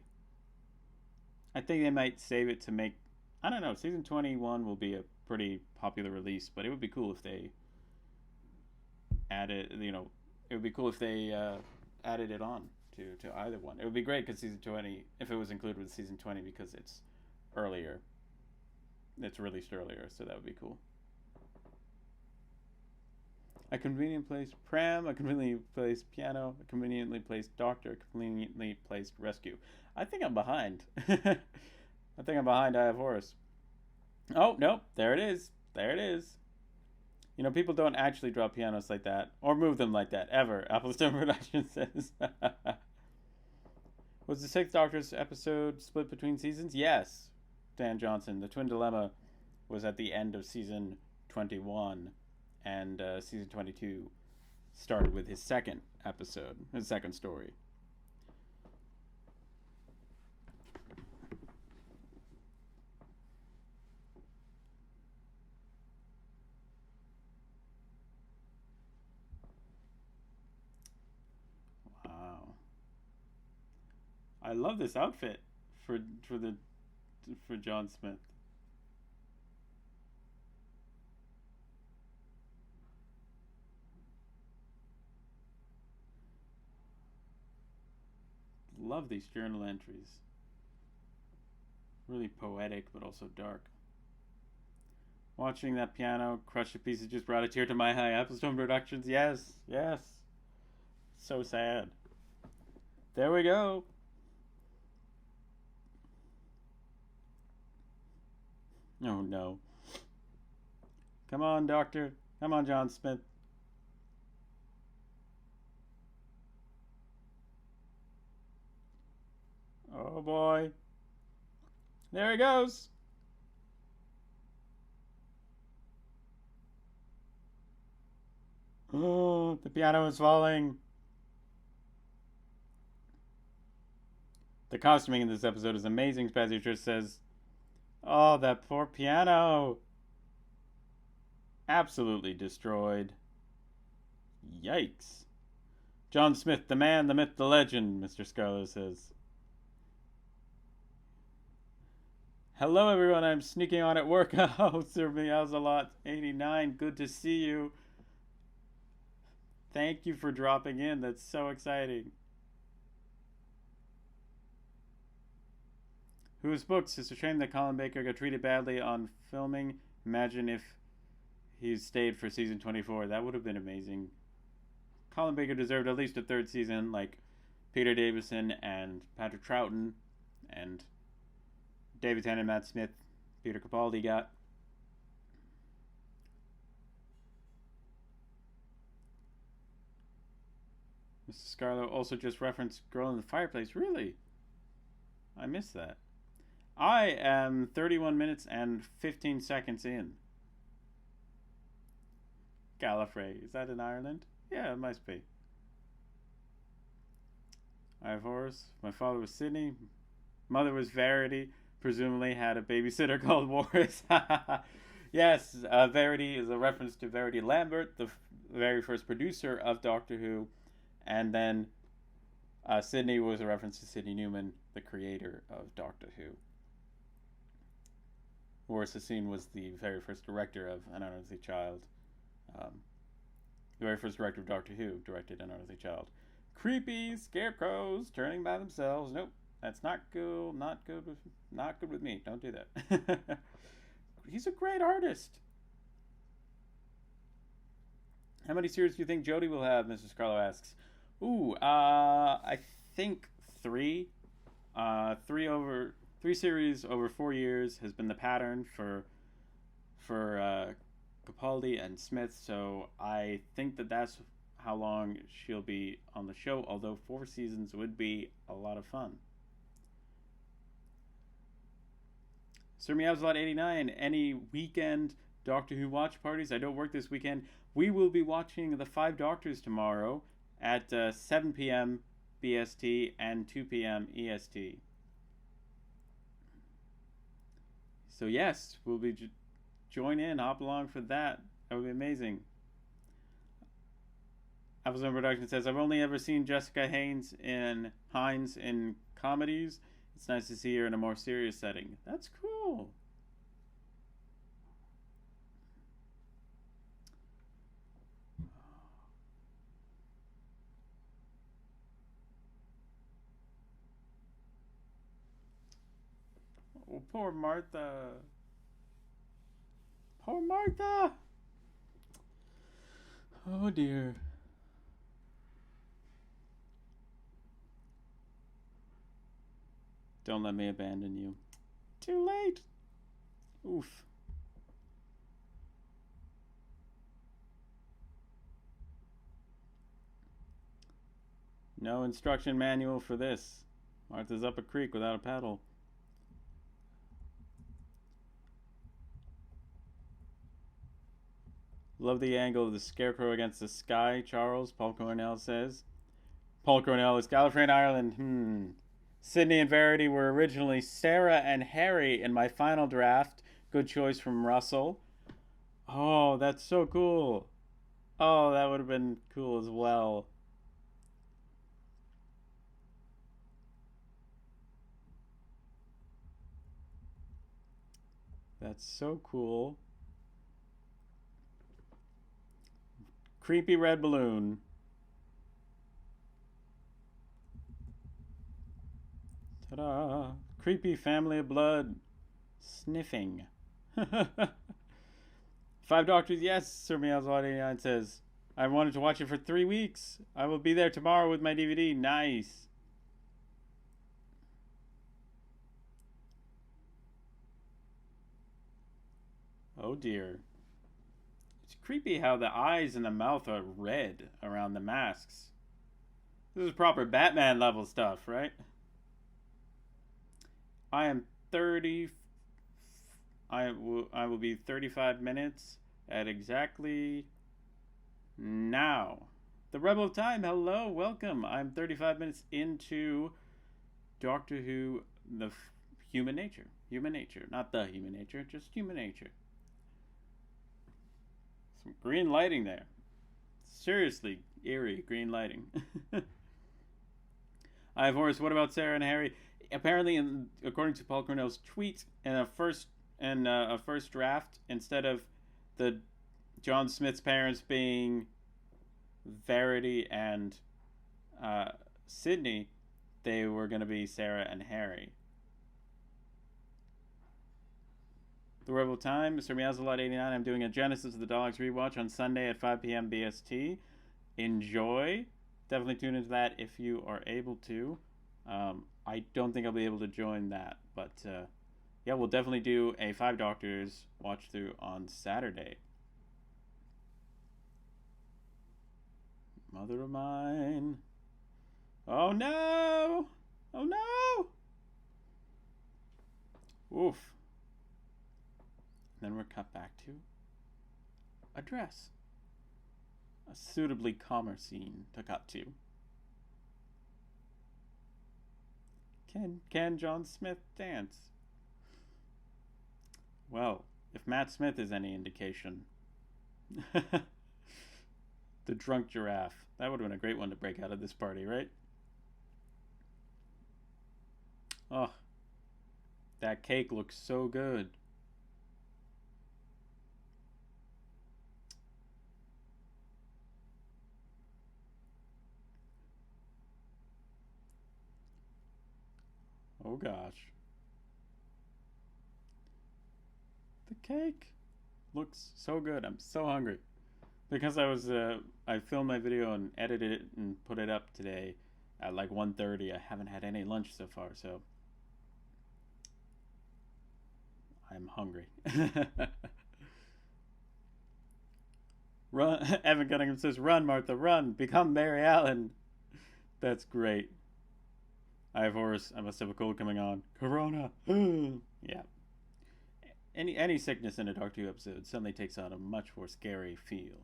I think they might save it to make, I don't know, season 21 will be a pretty popular release, but it would be cool if they added, it would be cool if they added it on to either one. It would be great because season 20, if it was included with season 20, because it's earlier. It's released earlier, so that would be cool. A convenient placed pram, a conveniently placed piano, a conveniently placed doctor, a conveniently placed rescue. I think I'm behind. I think I'm behind I Have Horse. Oh, nope. There it is. There it is. People don't actually draw pianos like that or move them like that, ever. Applestone Production says. Was the Sixth Doctor's episode split between seasons? Yes. Dan Johnson. The Twin Dilemma was at the end of season 21, and season 22 started with his second episode, his second story. Wow. I love this outfit for John Smith. Love these journal entries. Really poetic, but also dark. Watching that piano crush to pieces just brought a tear to my eye. Applestone Productions, yes, yes. So sad. There we go. Oh no. Come on, Doctor. Come on, John Smith. Oh boy. There he goes. Oh, the piano is falling. The costuming in this episode is amazing. Spazzy Trish says, oh, that poor piano. Absolutely destroyed. Yikes. John Smith, the man, the myth, the legend, Mr. Scarlow says. Hello, everyone. I'm sneaking on at work. Oh, Sir Meows a lot. 89. Good to see you. Thank you for dropping in. That's so exciting. Who's booked? It's a shame that Colin Baker got treated badly on filming. Imagine if he stayed for season 24. That would have been amazing. Colin Baker deserved at least a third season, like Peter Davison and Patrick Troughton and David Tennant, Matt Smith, Peter Capaldi got. Mr. Scarlow also just referenced Girl in the Fireplace. Really? I missed that. I am 31 minutes and 15 seconds in. Gallifrey. Is that in Ireland? Yeah, it must be. I Have Horse. My father was Sydney. Mother was Verity. Presumably had a babysitter called Morris. Yes, Verity is a reference to Verity Lambert, the very first producer of Doctor Who. And then Sydney was a reference to Sidney Newman, the creator of Doctor Who. Morris Hassine was the very first director of An Unearthly Child. The very first director of Doctor Who directed An Unearthly Child. Creepy scarecrows turning by themselves. Nope, that's not cool. Not good with me. Don't do that. He's a great artist. How many series do you think Jodie will have? Mrs. Carlo asks. Ooh, I think 3. 3 series over 4 years has been the pattern for for Capaldi and Smith, so I think that's how long she'll be on the show, although 4 seasons would be a lot of fun. Sir Meowslot 89, any weekend Doctor Who watch parties? I don't work this weekend. We will be watching The Five Doctors tomorrow at 7 p.m. BST and 2 p.m. EST. So yes, we'll be join in, hop along for that. That would be amazing. Appleton Production says, I've only ever seen Jessica Hines in comedies. It's nice to see her in a more serious setting. That's cool. Oh, poor Martha. Poor Martha. Oh dear. Don't let me abandon you. Too late. Oof. No instruction manual for this. Martha's up a creek without a paddle. Love the angle of the scarecrow against the sky, Charles, Paul Cornell says. Paul Cornell is Gallifreyan Ireland. Sydney and Verity were originally Sarah and Harry in my final draft. Good choice from Russell. Oh, that's so cool. Oh, that would have been cool as well. That's so cool. Creepy red balloon. Ta-da! Creepy family of blood. Sniffing. 5 Doctors, yes, Sir Meowswatt89 says. I wanted to watch it for 3 weeks. I will be there tomorrow with my DVD. Nice. Oh dear. It's creepy how the eyes and the mouth are red around the masks. This is proper Batman level stuff, right? I am 30. I will be 35 minutes at exactly now. The Rebel of Time, hello, welcome. I'm 35 minutes into Doctor Who, the Human Nature. Human Nature, not the Human Nature, just Human Nature. Some green lighting there. Seriously, eerie green lighting. I have Horace, what about Sarah and Harry? Apparently, according to Paul Cornell's tweet, in a first draft, instead of the John Smith's parents being Verity and Sydney, they were going to be Sarah and Harry. The Rebel Time, Mr. Meowswolot89. I'm doing a Genesis of the Daleks rewatch on Sunday at 5 p.m. BST. Enjoy. Definitely tune into that if you are able to. I don't think I'll be able to join that, but yeah, we'll definitely do a 5 Doctors watch through on Saturday. Mother of mine. Oh no! Oh no! Oof. Then we're cut back to a dress. A suitably calmer scene to cut to. Can John Smith dance? Well, if Matt Smith is any indication. The drunk giraffe. That would have been a great one to break out of this party, right? Oh, that cake looks so good. Oh gosh. The cake looks so good. I'm so hungry. Because I filmed my video and edited it and put it up today at like 1:30. I haven't had any lunch so far, so I'm hungry. Run. Evan Cunningham says, "Run, Martha, run. Become Mary Allen." That's great. I have Horace. I must have a cold coming on. Corona. Yeah. Any sickness in a Doctor Who episode suddenly takes on a much more scary feel.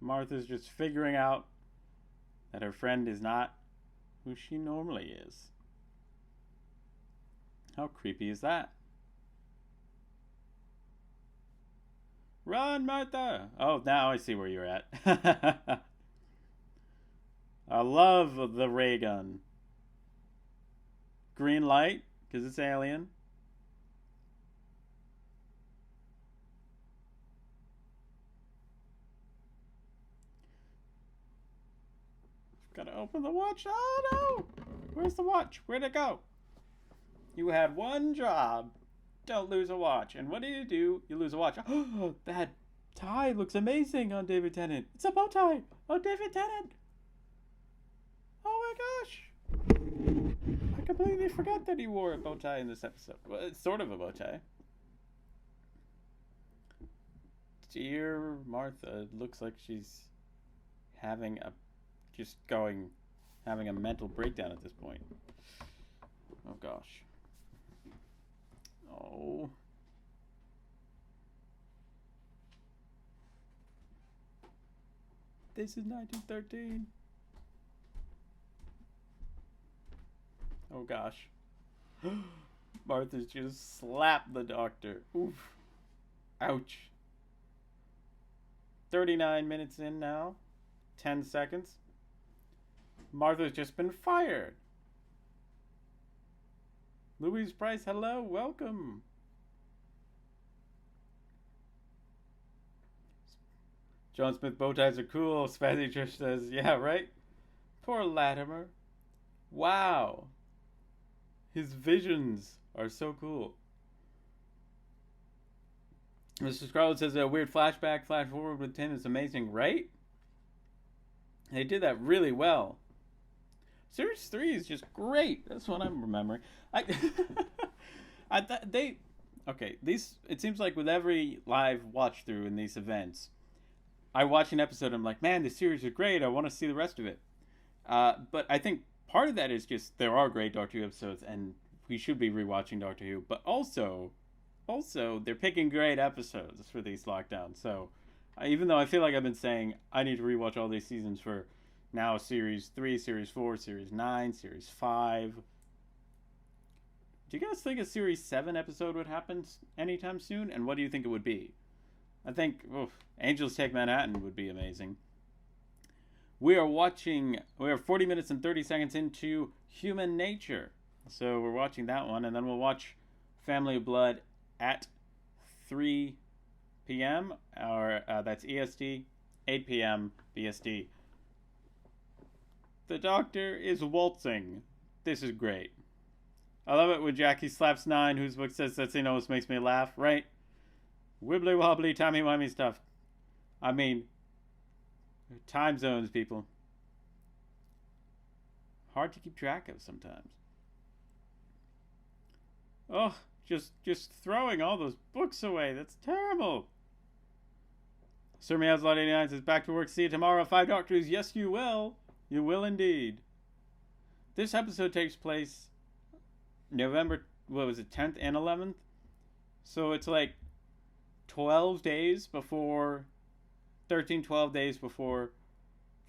Martha's just figuring out that her friend is not who she normally is. How creepy is that? Run, Martha! Oh, now I see where you're at. I love the ray gun. Green light, because it's alien. Gotta open the watch. Oh no! Where's the watch? Where'd it go? You had one job. Don't lose a watch. And what do? You lose a watch. Oh, that tie looks amazing on David Tennant. It's a bow tie on David Tennant. Oh my gosh. I completely forgot that he wore a bow tie in this episode. Well, it's sort of a bow tie. Dear Martha, it looks like she's having a mental breakdown at this point. Oh gosh. Oh. This is 1913. Oh gosh. Martha's just slapped the doctor. Oof. Ouch. 39 minutes in now. 10 seconds. Martha's just been fired. Louise Price, hello, welcome. John Smith bow ties are cool. Spazzy Trish says, yeah, right? Poor Latimer. Wow. His visions are so cool. Mr. Scarlett says a weird flashback, flash forward with Tim is amazing, right? They did that really well. Series 3 is just great. That's what I'm remembering. These, it seems like with every live watch through in these events, I watch an episode and I'm like, man, this series is great. I want to see the rest of it. But I think part of that is just there are great Doctor Who episodes and we should be rewatching Doctor Who. But also they're picking great episodes for these lockdowns. So even though I feel like I've been saying I need to rewatch all these seasons for now Series 3, Series 4, Series 9, Series 5. Do you guys think a Series 7 episode would happen anytime soon? And what do you think it would be? I think Angels Take Manhattan would be amazing. We are 40 minutes and 30 seconds into Human Nature. So we're watching that one, and then we'll watch Family of Blood at 3 p.m. or that's EST, 8 p.m. BST. The Doctor is waltzing. This is great. I love it when Jackie slaps 9, whose book says that scene always makes me laugh, right? Wibbly wobbly, timey wimey stuff. I mean, time zones, people. Hard to keep track of sometimes. Oh, just throwing all those books away. That's terrible. Sir Meows Lot 89 says, back to work, see you tomorrow, 5 Doctors. Yes, you will. You will indeed. This episode takes place November, 10th and 11th? So it's like 12 days before, 12 days before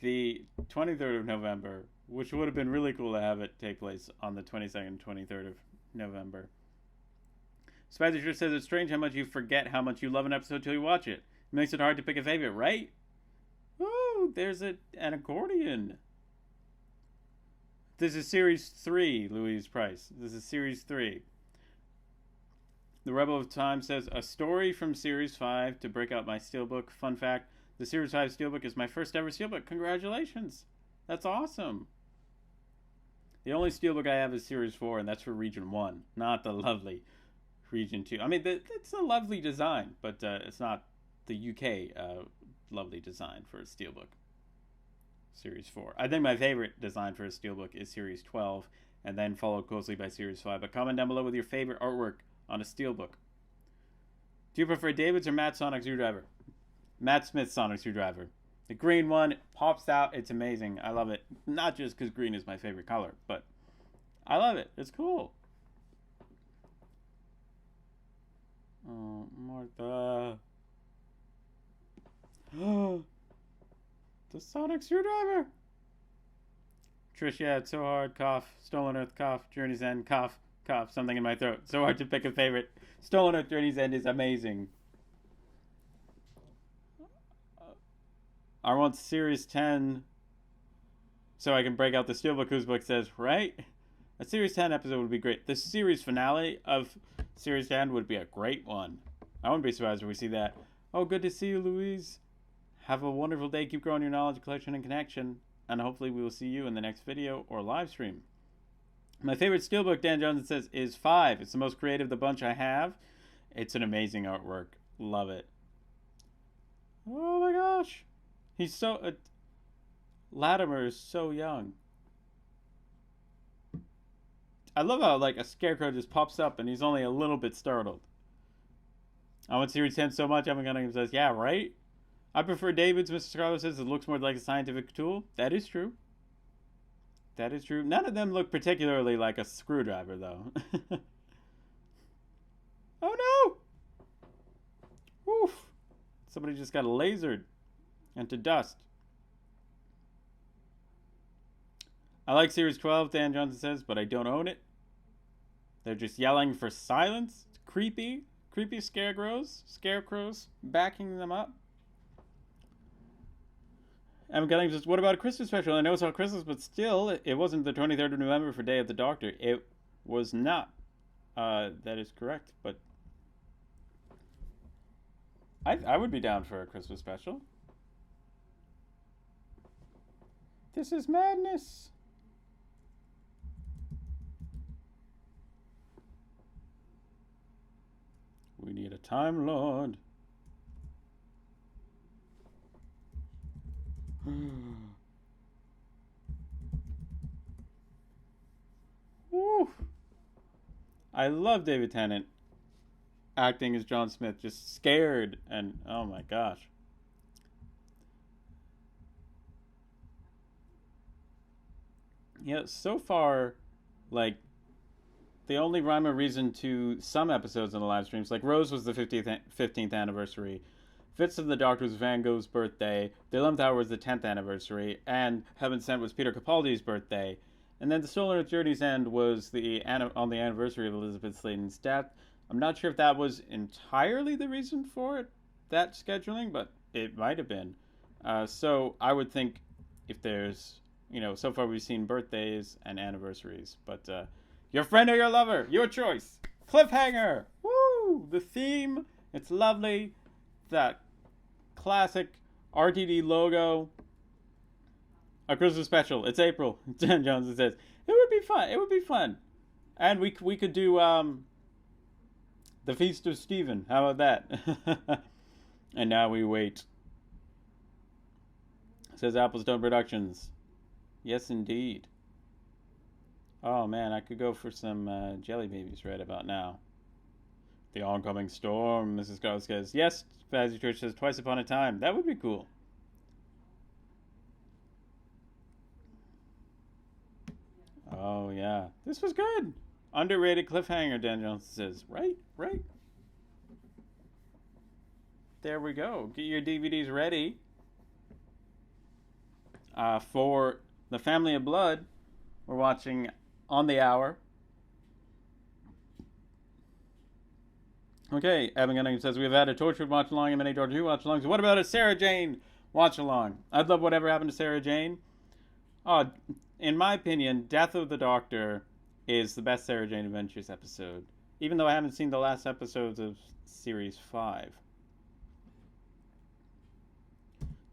the 23rd of November, which would have been really cool to have it take place on the 22nd and 23rd of November. Spider says it's strange how much you forget how much you love an episode till you watch it. It makes it hard to pick a favorite, right? Ooh, there's an accordion. This is Series 3, Louise Price. This is Series 3. The Rebel of Time says, a story from Series 5 to break out my steelbook. Fun fact, the Series 5 steelbook is my first ever steelbook. Congratulations. That's awesome. The only steelbook I have is Series 4, and that's for Region 1, not the lovely Region 2. I mean, it's a lovely design, but it's not the UK lovely design for a steelbook. Series 4. I think my favorite design for a steelbook is Series 12, and then followed closely by Series 5. But comment down below with your favorite artwork on a steelbook. Do you prefer David's or Matt's sonic screwdriver? Matt Smith's sonic screwdriver. The green one, it pops out. It's amazing. I love it. Not just because green is my favorite color, but I love it. It's cool. Oh, Martha. The sonic screwdriver. Trish, yeah, it's so hard. Cough. Stolen Earth, cough. Journey's End, cough. Cough. Something in my throat. So hard to pick a favorite. Stolen Earth, Journey's End is amazing. I want Series 10 so I can break out the steelbook whose book says, right? A Series 10 episode would be great. The series finale of Series 10 would be a great one. I wouldn't be surprised if we see that. Oh, good to see you, Louise. Have a wonderful day. Keep growing your knowledge, collection, and connection. And hopefully we will see you in the next video or live stream. My favorite steelbook, Dan Johnson says, is 5. It's the most creative of the bunch I have. It's an amazing artwork. Love it. Oh my gosh. He's so... Latimer is so young. I love how, like, a scarecrow just pops up and he's only a little bit startled. I want Series 10 so much, Evan Cunningham says, yeah, right? I prefer David's, Mr. Scarlett says, it looks more like a scientific tool. That is true. That is true. None of them look particularly like a screwdriver, though. Oh, no! Oof. Somebody just got lasered into dust. I like Series 12, Dan Johnson says, but I don't own it. They're just yelling for silence. It's creepy. Creepy scarecrows backing them up. Evan Cunningham says, what about a Christmas special? I know it's all Christmas, but still, it wasn't the 23rd of November for Day of the Doctor. It was not. That is correct, but I would be down for a Christmas special. This is madness. We need a Time Lord. Woo. I love David Tennant acting as John Smith, just scared, and oh my gosh. Yeah, so far, like, the only rhyme or reason to some episodes in the live streams, like Rose was the 15th anniversary, Fits of the Doctor was Van Gogh's birthday, The 11th Hour was the 10th anniversary, and Heaven Sent was Peter Capaldi's birthday. And then The Stolen Earth Journey's End was on the anniversary of Elizabeth Sladen's death. I'm not sure if that was entirely the reason for it, that scheduling, but it might have been. So I would think if there's, so far we've seen birthdays and anniversaries, but your friend or your lover, your choice. Cliffhanger! Woo! The theme, it's lovely. That classic RTD logo. A Christmas special. It's April. Dan Johnson says, it would be fun. It would be fun. And we could do the Feast of Stephen. How about that? And now we wait. Says Applestone Productions. Yes, indeed. Oh, man, I could go for some Jelly Babies right about now. The oncoming storm, Mrs. Garland says. Yes, Fazzy Church says, Twice Upon a Time. That would be cool. Oh, yeah. This was good. Underrated cliffhanger, Dan Johnson says. Right. There we go. Get your DVDs ready. For The Family of Blood, we're watching On the Hour. Okay, Evan Cunningham says, we've had a Torchwood watch-along and many Doctor Who watch-alongs. What about a Sarah Jane watch-along? I'd love Whatever Happened to Sarah Jane. In my opinion, Death of the Doctor is the best Sarah Jane Adventures episode, even though I haven't seen the last episodes of Series 5.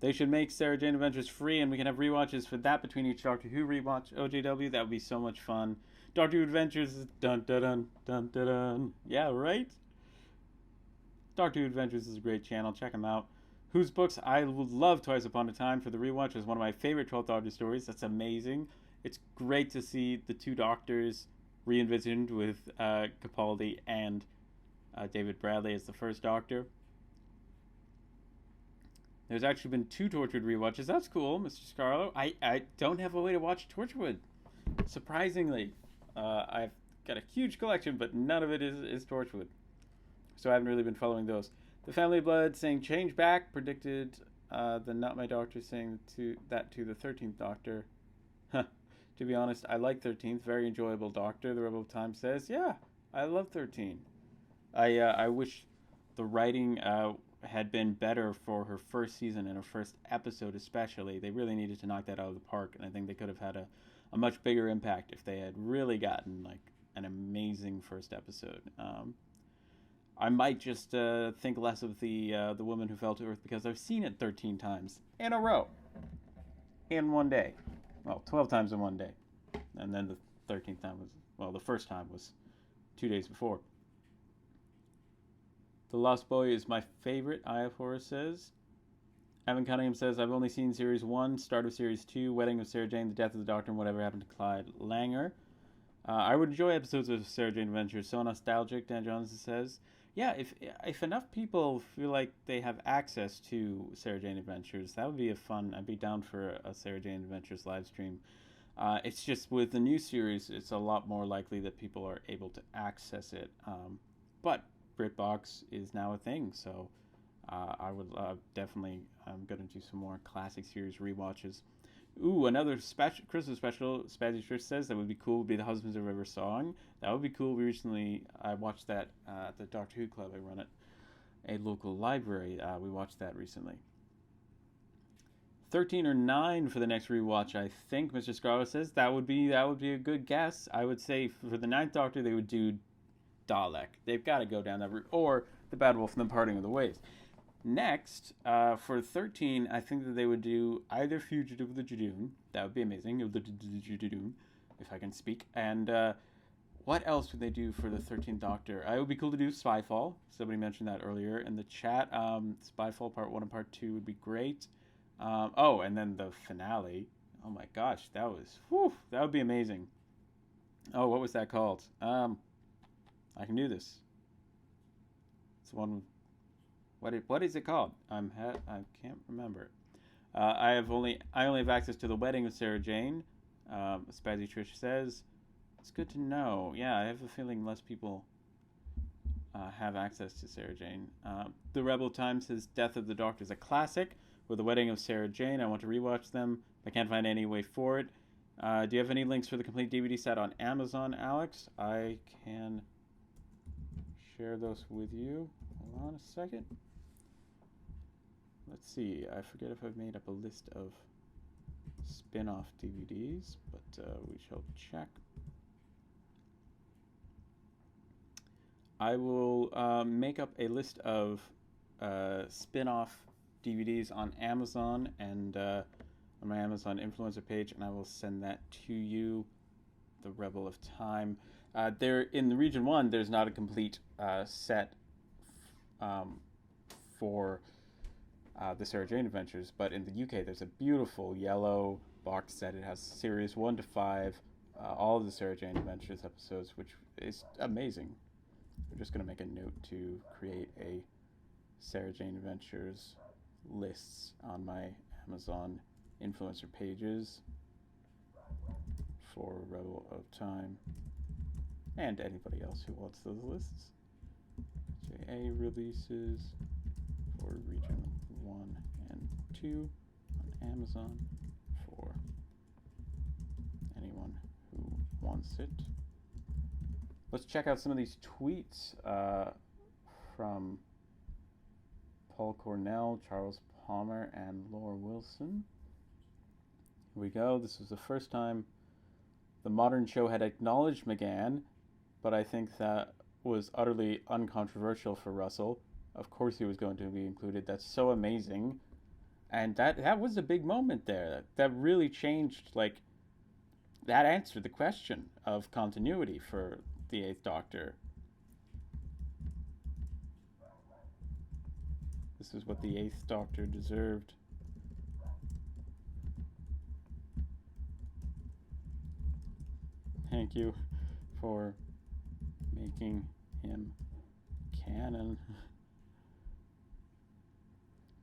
They should make Sarah Jane Adventures free, and we can have rewatches for that between each Doctor Who rewatch. OJW, that would be so much fun. Doctor Who Adventures is dun-dun-dun. Yeah, right? Doctor Who Adventures is a great channel. Check them out. Whose books I would love Twice Upon a Time for the rewatch is one of my favorite 12th Doctor stories. That's amazing. It's great to see the two Doctors re-envisioned with Capaldi and David Bradley as the first Doctor. There's actually been 2 Torchwood rewatches. That's cool, Mr. Scarlo. I don't have a way to watch Torchwood. Surprisingly, I've got a huge collection, but none of it is Torchwood. So I haven't really been following those. The Family of Blood saying change back, predicted the Not My Doctor saying that to the 13th Doctor. To be honest, I like 13th. Very enjoyable Doctor. The Rebel of Time says, yeah, I love 13. I wish the writing had been better for her first season and her first episode especially. They really needed to knock that out of the park, and I think they could have had a much bigger impact if they had really gotten like an amazing first episode. I might just think less of the Woman Who Fell to Earth because I've seen it 13 times in a row in one day. Well, 12 times in one day. And then the 13th time was, well, the first time was 2 days before. The Lost Boy is my favorite, Eye of Horror says. Evan Cunningham says, I've only seen Series 1, start of Series 2, Wedding of Sarah Jane, The Death of the Doctor, and Whatever Happened to Clyde Langer. I would enjoy episodes of Sarah Jane Adventures. So nostalgic, Dan Johnson says. Yeah, if enough people feel like they have access to Sarah Jane Adventures, that would be I'd be down for a Sarah Jane Adventures live stream. It's just with the new series, it's a lot more likely that people are able to access it. But BritBox is now a thing, so I would definitely, I'm going to do some more classic series rewatches. Ooh, another Christmas special, Spazzy Trish says, that would be cool, would be The Husbands of River Song. That would be cool. I watched that at the Doctor Who Club I run at a local library. We watched that recently. 13 or 9 for the next rewatch, I think, Mr. Scarlett says. That would be a good guess. I would say for the 9th Doctor, they would do Dalek. They've got to go down that route. Or The Bad Wolf and the Parting of the Ways. Next, for 13, I think that they would do either Fugitive of the Judoon. That would be amazing. If I can speak. And what else would they do for the 13th Doctor? It would be cool to do Spyfall. Somebody mentioned that earlier in the chat. Spyfall Part 1 and Part 2 would be great. And then the finale. Oh my gosh, that would be amazing. Oh, what was that called? I can do this. It's one. What is it called? I can't remember. I only have access to The Wedding of Sarah Jane. Spazzy Trish says, it's good to know. Yeah, I have a feeling less people have access to Sarah Jane. The Rebel Times says Death of the Doctor is a classic. With The Wedding of Sarah Jane, I want to rewatch them. I can't find any way for it. Do you have any links for the complete DVD set on Amazon, Alex? I can share those with you. Hold on a second. Let's see. I forget if I've made up a list of spin-off DVDs, but we shall check. I will make up a list of spin-off DVDs on Amazon and on my Amazon influencer page, and I will send that to you. The Rebel of Time. There in the Region 1, there's not a complete set for the Sarah Jane Adventures, but in the UK, there's a beautiful yellow box set. It has series 1 to 5, all of the Sarah Jane Adventures episodes, which is amazing. I'm just going to make a note to create a Sarah Jane Adventures lists on my Amazon influencer pages for Rebel of Time and anybody else who wants those lists. JA releases for Region 1 and 2 on Amazon for anyone who wants it. Let's check out some of these tweets from Paul Cornell, Charles Palmer, and Laura Wilson. Here we go. This was the first time the modern show had acknowledged McGann, but I think that was utterly uncontroversial for Russell. Of course he was going to be included. That's so amazing. And that was a big moment there. That really changed, that answered the question of continuity for the 8th Doctor. This is what the 8th Doctor deserved. Thank you for making him canon.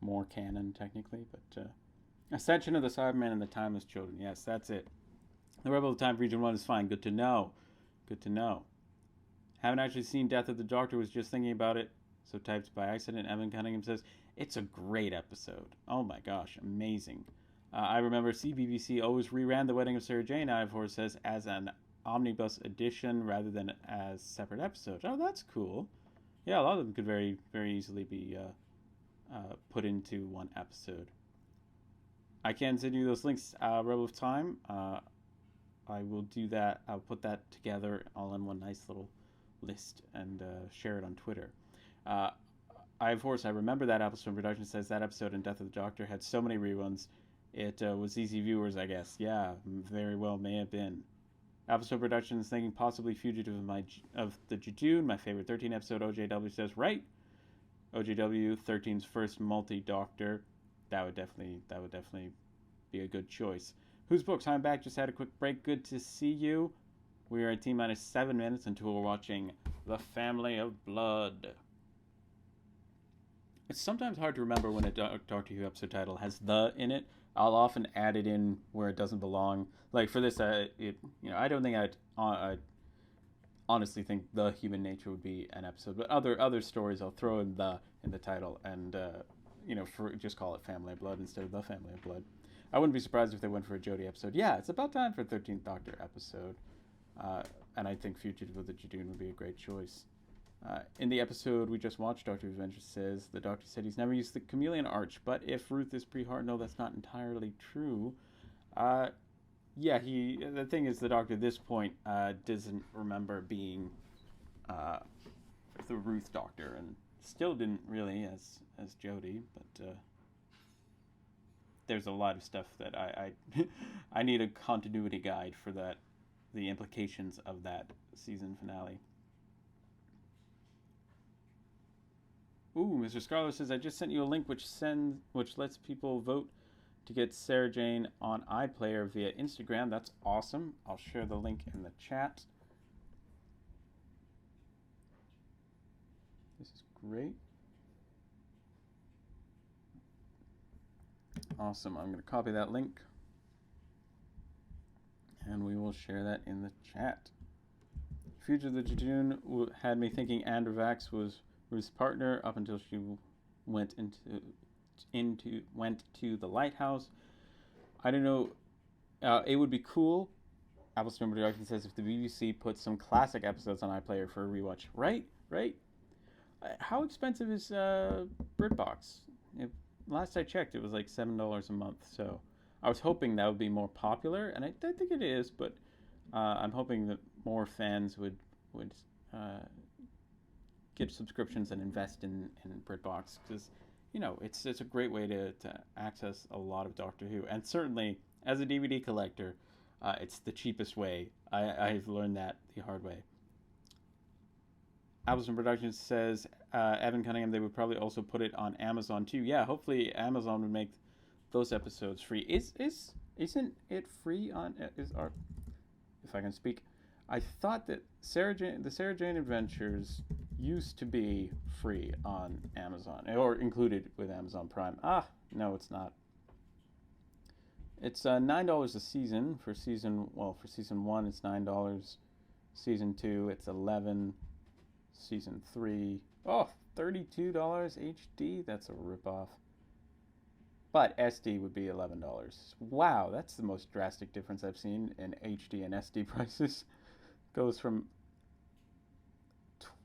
More canon, technically, but Ascension of the Cybermen and the Timeless Children. Yes, that's it. The Rebel of Time for Region 1 is fine. Good to know. Good to know. Haven't actually seen Death of the Doctor, was just thinking about it. So typed by accident. Evan Cunningham says, it's a great episode. Oh my gosh, amazing. I remember CBBC always reran The Wedding of Sarah Jane, Ivor says, as an omnibus edition rather than as separate episodes. Oh, that's cool. Yeah, a lot of them could very, very easily be put into one episode. I can send you those links, Rebel of Time. I will do that. I'll put that together all in one nice little list and share it on Twitter. I remember that episode. Production says that episode in Death of the Doctor had so many reruns. It was easy viewers, I guess. Yeah, very well may have been. Episode Productions thinking possibly Fugitive of the Jejune, my favorite 13 episode. OJW says, right. OJW, 13's first multi-Doctor. That would definitely be a good choice. Whose Books? I'm back. Just had a quick break. Good to see you. We are at T-minus 7 minutes until we're watching The Family of Blood. It's sometimes hard to remember when a Doctor Who episode title has "the" in it. I'll often add it in where it doesn't belong. Like for this, I don't think I'd honestly think The Human Nature would be an episode, but other stories I'll throw in the title and just call it Family of Blood instead of The Family of Blood. I wouldn't be surprised if they went for a Jodie episode. Yeah, it's about time for a 13th Doctor episode, and I think Fugitive of the Jejune would be a great choice. In the episode we just watched, Dr. Adventure says the Doctor said he's never used the chameleon arch, but if Ruth is pre-heart, no, that's not entirely true. The thing is, the Doctor at this point doesn't remember being the Ruth Doctor, and still didn't really as Jodie, but there's a lot of stuff that I need a continuity guide for that, the implications of that season finale. Ooh, Mr. Scarler says, I just sent you a link which lets people vote to get Sarah Jane on iPlayer via Instagram. That's awesome. I'll share the link in the chat. This is great. Awesome. I'm going to copy that link, and we will share that in the chat. Fugitive of the Jejune had me thinking Andrew Vax was Ruth's partner up until she went to the lighthouse. I don't know. It would be cool. Applestone Production says if the BBC put some classic episodes on iPlayer for a rewatch. Right. How expensive is BritBox? Last I checked, it was like $7 a month. So I was hoping that would be more popular, and I think it is. But I'm hoping that more fans would get subscriptions and invest in BritBox, because it's a great way to access a lot of Doctor Who, and certainly as a DVD collector, it's the cheapest way. I've learned that the hard way. Appleton Productions says Evan Cunningham, they would probably also put it on Amazon too. Yeah, hopefully Amazon would make those episodes free. Isn't it free on if I can speak? I thought that the Sarah Jane Adventures used to be free on Amazon, or included with Amazon Prime. No, it's not. It's $9 a season for season 1. It's $9. Season 2, it's $11. Season 3, $32 HD. That's a ripoff. But SD would be $11. Wow, that's the most drastic difference I've seen in HD and SD prices. Goes from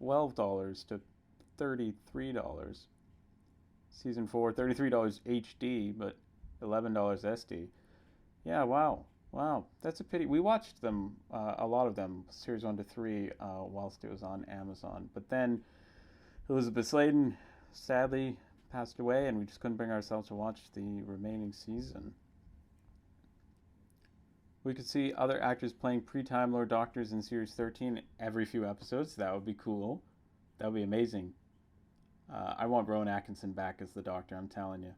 $12 to $33. Season 4, $33 HD, but $11 SD. Yeah, wow. That's a pity. We watched them, a lot of them, series 1 to 3, whilst it was on Amazon. But then Elizabeth Sladen sadly passed away, and we just couldn't bring ourselves to watch the remaining season. We could see other actors playing pre-Time Lord Doctors in Series 13 every few episodes. That would be cool. That would be amazing. I want Rowan Atkinson back as the Doctor, I'm telling you.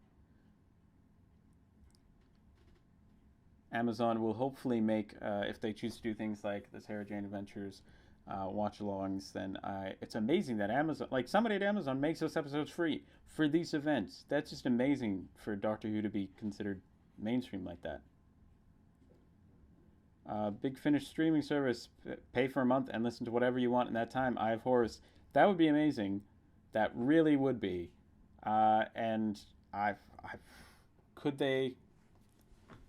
Amazon will hopefully make, if they choose to do things like the Sarah Jane Adventures watch-alongs, then it's amazing that Amazon, like somebody at Amazon makes those episodes free for these events. That's just amazing for Doctor Who to be considered mainstream like that. Big Finish streaming service, pay for a month and listen to whatever you want in that time. I have Horus. That would be amazing. That really would be. And I've, could they?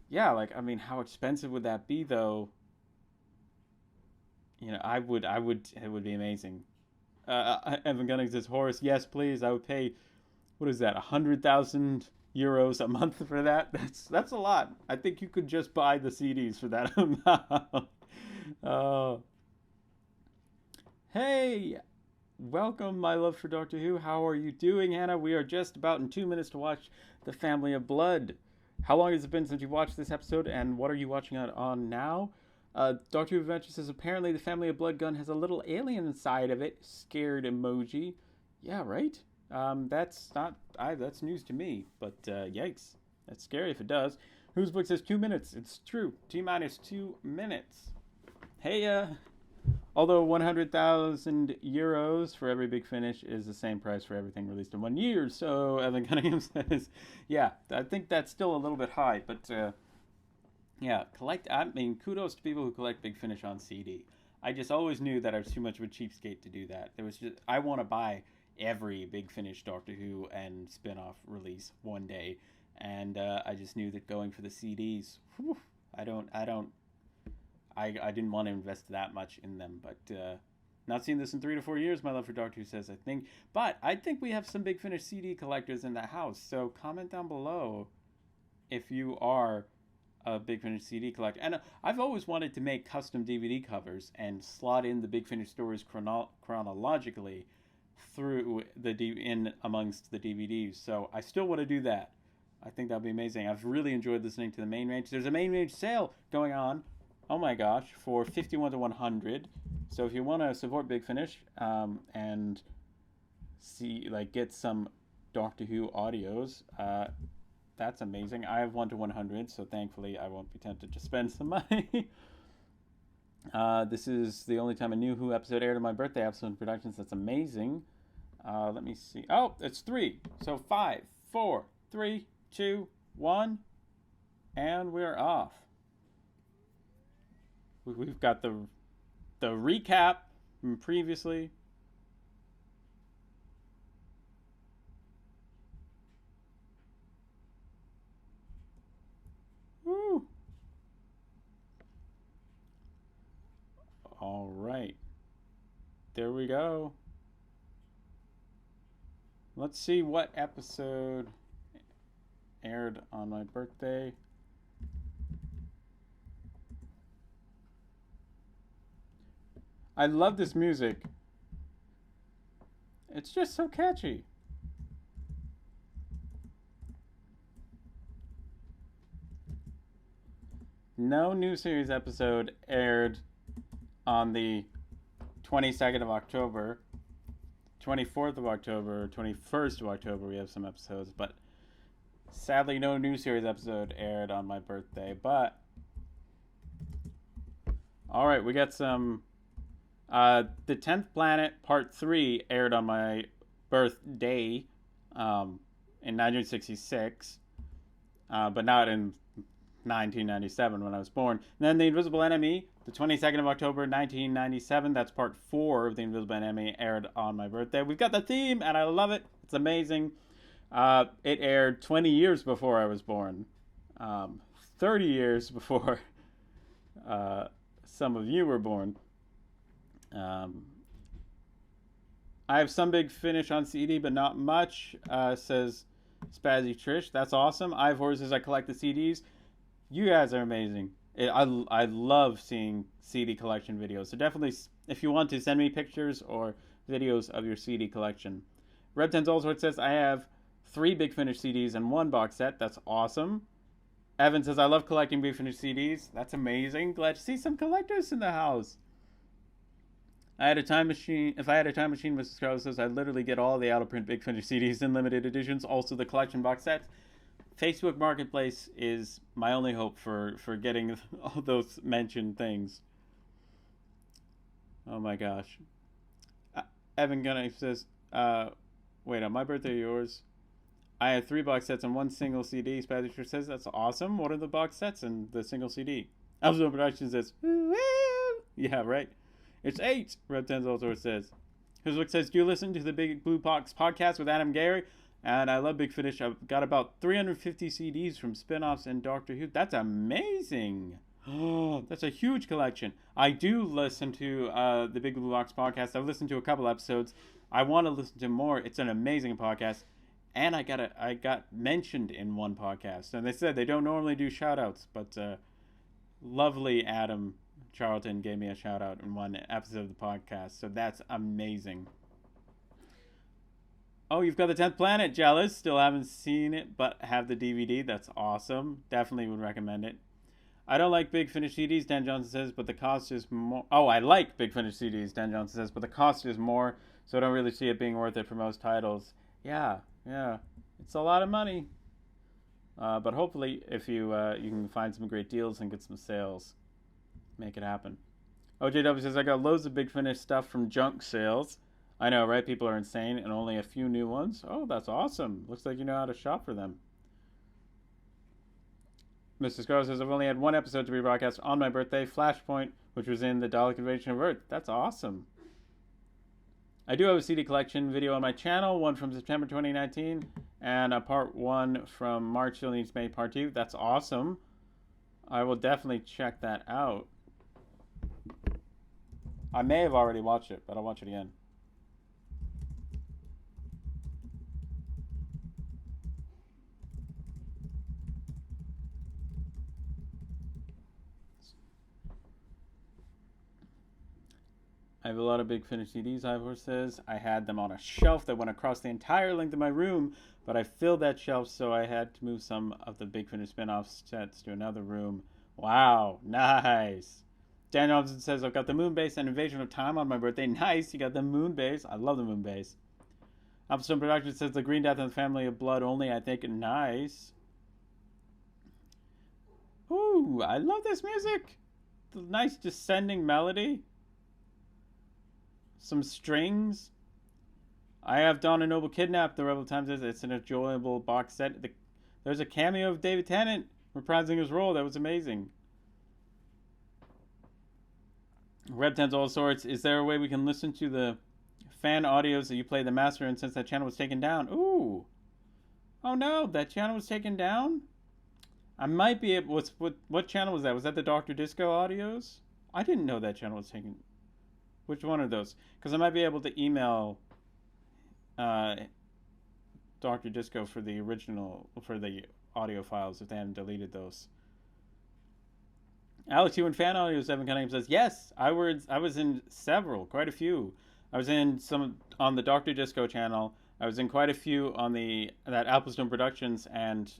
Yeah, like I mean, how expensive would that be though? You know, I would. It would be amazing. Evan Gunning says, Horus, yes, please. I would pay. What is that? 100,000 euros a month for that? That's a lot. I think you could just buy the CDs for that amount. Oh, hey, welcome, my love for Doctor Who. How are you doing, Hannah? We are just about in 2 minutes to watch The Family of Blood. How long has it been since you watched this episode, and what are you watching on now? Doctor Who Adventure says apparently the Family of Blood gun has a little alien inside of it. Scared emoji. Yeah, right. That's not. That's news to me. But yikes, that's scary if it does. Whose book says 2 minutes? It's true. T-minus 2 minutes. Hey, although 100,000 euros for every Big Finish is the same price for everything released in 1 year. So Evan Cunningham says, yeah, I think that's still a little bit high, but yeah, I mean, kudos to people who collect Big Finish on CD. I just always knew that I was too much of a cheapskate to do that. I want to buy every Big Finish Doctor Who and spin-off release one day, and I just knew that going for the CDs, whew, I didn't want to invest that much in them, but not seen this in 3 to 4 years, my love for Doctor Who says, I think. But I think we have some Big Finish CD collectors in the house, so comment down below if you are a Big Finish CD collector. And I've always wanted to make custom DVD covers and slot in the Big Finish stories chronologically through in amongst the DVDs, so I still want to do that. I think that'd be amazing. I've really enjoyed listening to the Main Range. There's a Main Range sale going on, oh my gosh, for 51 to 100. So if you want to support Big Finish and see, like, get some Doctor Who audios, that's amazing. I have 1 to 100, so thankfully I won't be tempted to spend some money. This is the only time a new Who episode aired on my birthday. Absolute Productions. That's amazing. Let me see. Oh, it's 3. So 5, 4, 3, 2, 1, and we're off. We've got the recap from previously. Woo! All right. There we go. Let's see what episode aired on my birthday. I love this music. It's just so catchy. No new series episode aired on the 22nd of October, 24th of October, 21st of October. We have some episodes, but sadly no new series episode aired on my birthday. But all right, we got some. The 10th Planet Part 3 aired on my birthday in 1966, but not in 1997 when I was born. And then The Invisible Enemy, the 22nd of October 1997, that's Part 4 of The Invisible Enemy, aired on my birthday. We've got the theme, and I love it. It's amazing. It aired 20 years before I was born, 30 years before some of you were born. I have some Big Finish on CD, but not much, says Spazzy Trish. That's awesome. I have Horses. I collect the CDs. You guys are amazing. I love seeing CD collection videos. So definitely, if you want to, send me pictures or videos of your CD collection. Red Tens Allsworth says, I have 3 Big Finish CDs and 1 box set. That's awesome. Evan says, I love collecting Big Finish CDs. That's amazing. Glad to see some collectors in the house. I had a time machine. If I had a time machine, Mrs. Scarlett says, I'd literally get all the out of print Big Finish CDs in limited editions, also the collection box sets. Facebook Marketplace is my only hope for getting all those mentioned things. Oh my gosh. Evan Gunner says, wait, on my birthday or yours? I have 3 box sets and 1 single CD. Patterson says, that's awesome. What are the box sets and the single CD? Amazon Productions says, yeah, right. It's 8, Red Tenzel says. His says, do you listen to the Big Blue Box podcast with Adam Gary? And I love Big Finish. I've got about 350 CDs from spin-offs and Doctor Who. That's amazing. Oh, that's a huge collection. I do listen to the Big Blue Box podcast. I've listened to a couple episodes. I want to listen to more. It's an amazing podcast. And I got mentioned in one podcast. And they said they don't normally do shout-outs, but lovely Adam Charlton gave me a shout-out in one episode of the podcast. So that's amazing. Oh, you've got the 10th Planet, jealous. Still haven't seen it, but have the DVD. That's awesome. Definitely would recommend it. I don't like Big Finish CDs, Dan Johnson says, but the cost is more. Oh, I like Big Finish CDs, Dan Johnson says, but the cost is more, so I don't really see it being worth it for most titles. Yeah. It's a lot of money. But hopefully, if you can find some great deals and get some sales, make it happen. OJW says, I got loads of Big Finish stuff from junk sales. I know, right? People are insane, and only a few new ones. Oh, that's awesome. Looks like you know how to shop for them. Mr. Scarrow says, I've only had 1 episode to be broadcast on my birthday, Flashpoint, which was in the Dalek Invasion of Earth. That's awesome. I do have a CD collection video on my channel, one from September 2019, and a part 1 from March till needs May part 2. That's awesome. I will definitely check that out. I may have already watched it, but I'll watch it again. I have a lot of Big Finish CDs, Ivor says. I had them on a shelf that went across the entire length of my room, but I filled that shelf, so I had to move some of the Big Finish spin-off sets to another room. Wow, nice. Dan Robinson says, I've got the Moon Base and Invasion of Time on my birthday. Nice, you got the Moon Base. I love the Moon Base. Upstone Productions says, the Green Death and the Family of Blood only, I think. Nice. Ooh, I love this music. The nice descending melody. Some strings. I have Dawn and Noble Kidnapped, the Rebel Times. It's an enjoyable box set. There's a cameo of David Tennant reprising his role. That was amazing. Red Tens All Sorts. Is there a way we can listen to the fan audios that you play the master in since that channel was taken down? Ooh. Oh no, that channel was taken down? I might be able... What channel was that? Was that the Dr. Disco audios? I didn't know that channel was taken... Which one are those? Because I might be able to email Dr. Disco for the original, for the audio files if they hadn't deleted those. Alex, you in fan audio, Evan Cunningham says, yes, I was in several, quite a few. I was in some on the Dr. Disco channel. I was in quite a few on that Applestone Productions and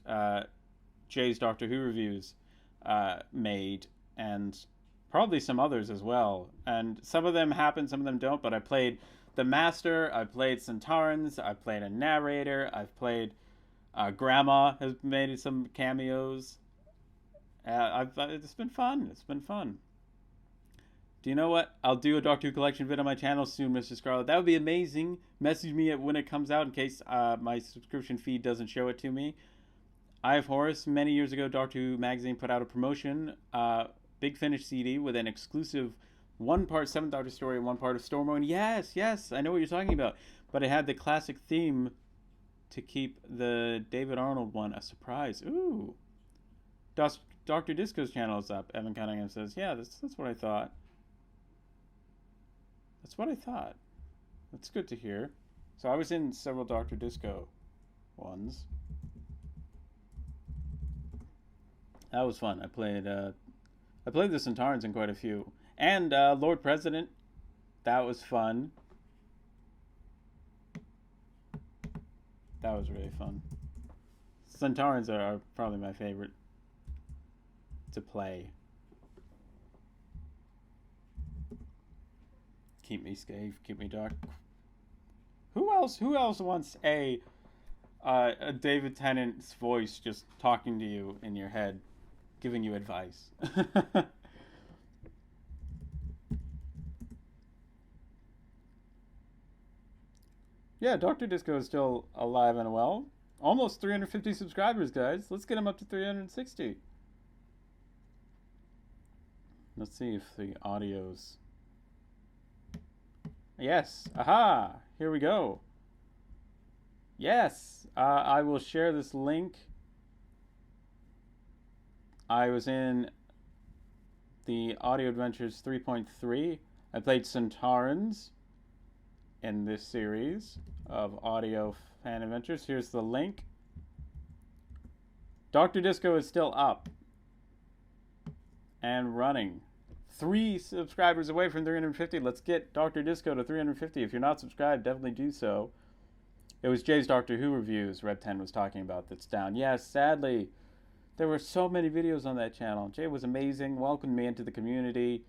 Jay's Doctor Who reviews made, and probably some others as well. And some of them happen, some of them don't, but I played the Master, I played Centaurans, I played a narrator, I've played Grandma has made some cameos. It's been fun. It's been fun. Do you know what? I'll do a Doctor Who collection vid on my channel soon, Mr. Scarlet. That would be amazing. Message me when it comes out in case my subscription feed doesn't show it to me. I have Horace. Many years ago, Doctor Who magazine put out a promotion Big Finish CD with an exclusive 1-part 7th Doctor story and 1 part of Storm Moon. Yes, I know what you're talking about. But it had the classic theme to keep the David Arnold one a surprise. Ooh. Dr. Disco's channel is up. Evan Cunningham says, yeah, that's what I thought. That's what I thought. That's good to hear. So I was in several Dr. Disco ones. That was fun. I played the Centaurans in quite a few. And Lord President. That was fun. That was really fun. Centaurans are probably my favorite to play. Keep me safe. Keep me dark. Who else wants a David Tennant's voice just talking to you in your head, giving you advice? Yeah, Dr. Disco is still alive and well. Almost 350 subscribers, guys. Let's get him up to 360. Let's see if the audio's... Yes. Aha! Here we go. Yes. I will share this link. I was in the Audio Adventures 3.3. I played Centaurans in this series of audio fan adventures. Here's the link. Dr. Disco is still up and running. 3 subscribers away from 350. Let's get Dr. Disco to 350. If you're not subscribed, definitely do so. It was Jay's Doctor Who reviews Red 10 was talking about that's down. Yes, sadly, there were so many videos on that channel. Jay was amazing, welcomed me into the community,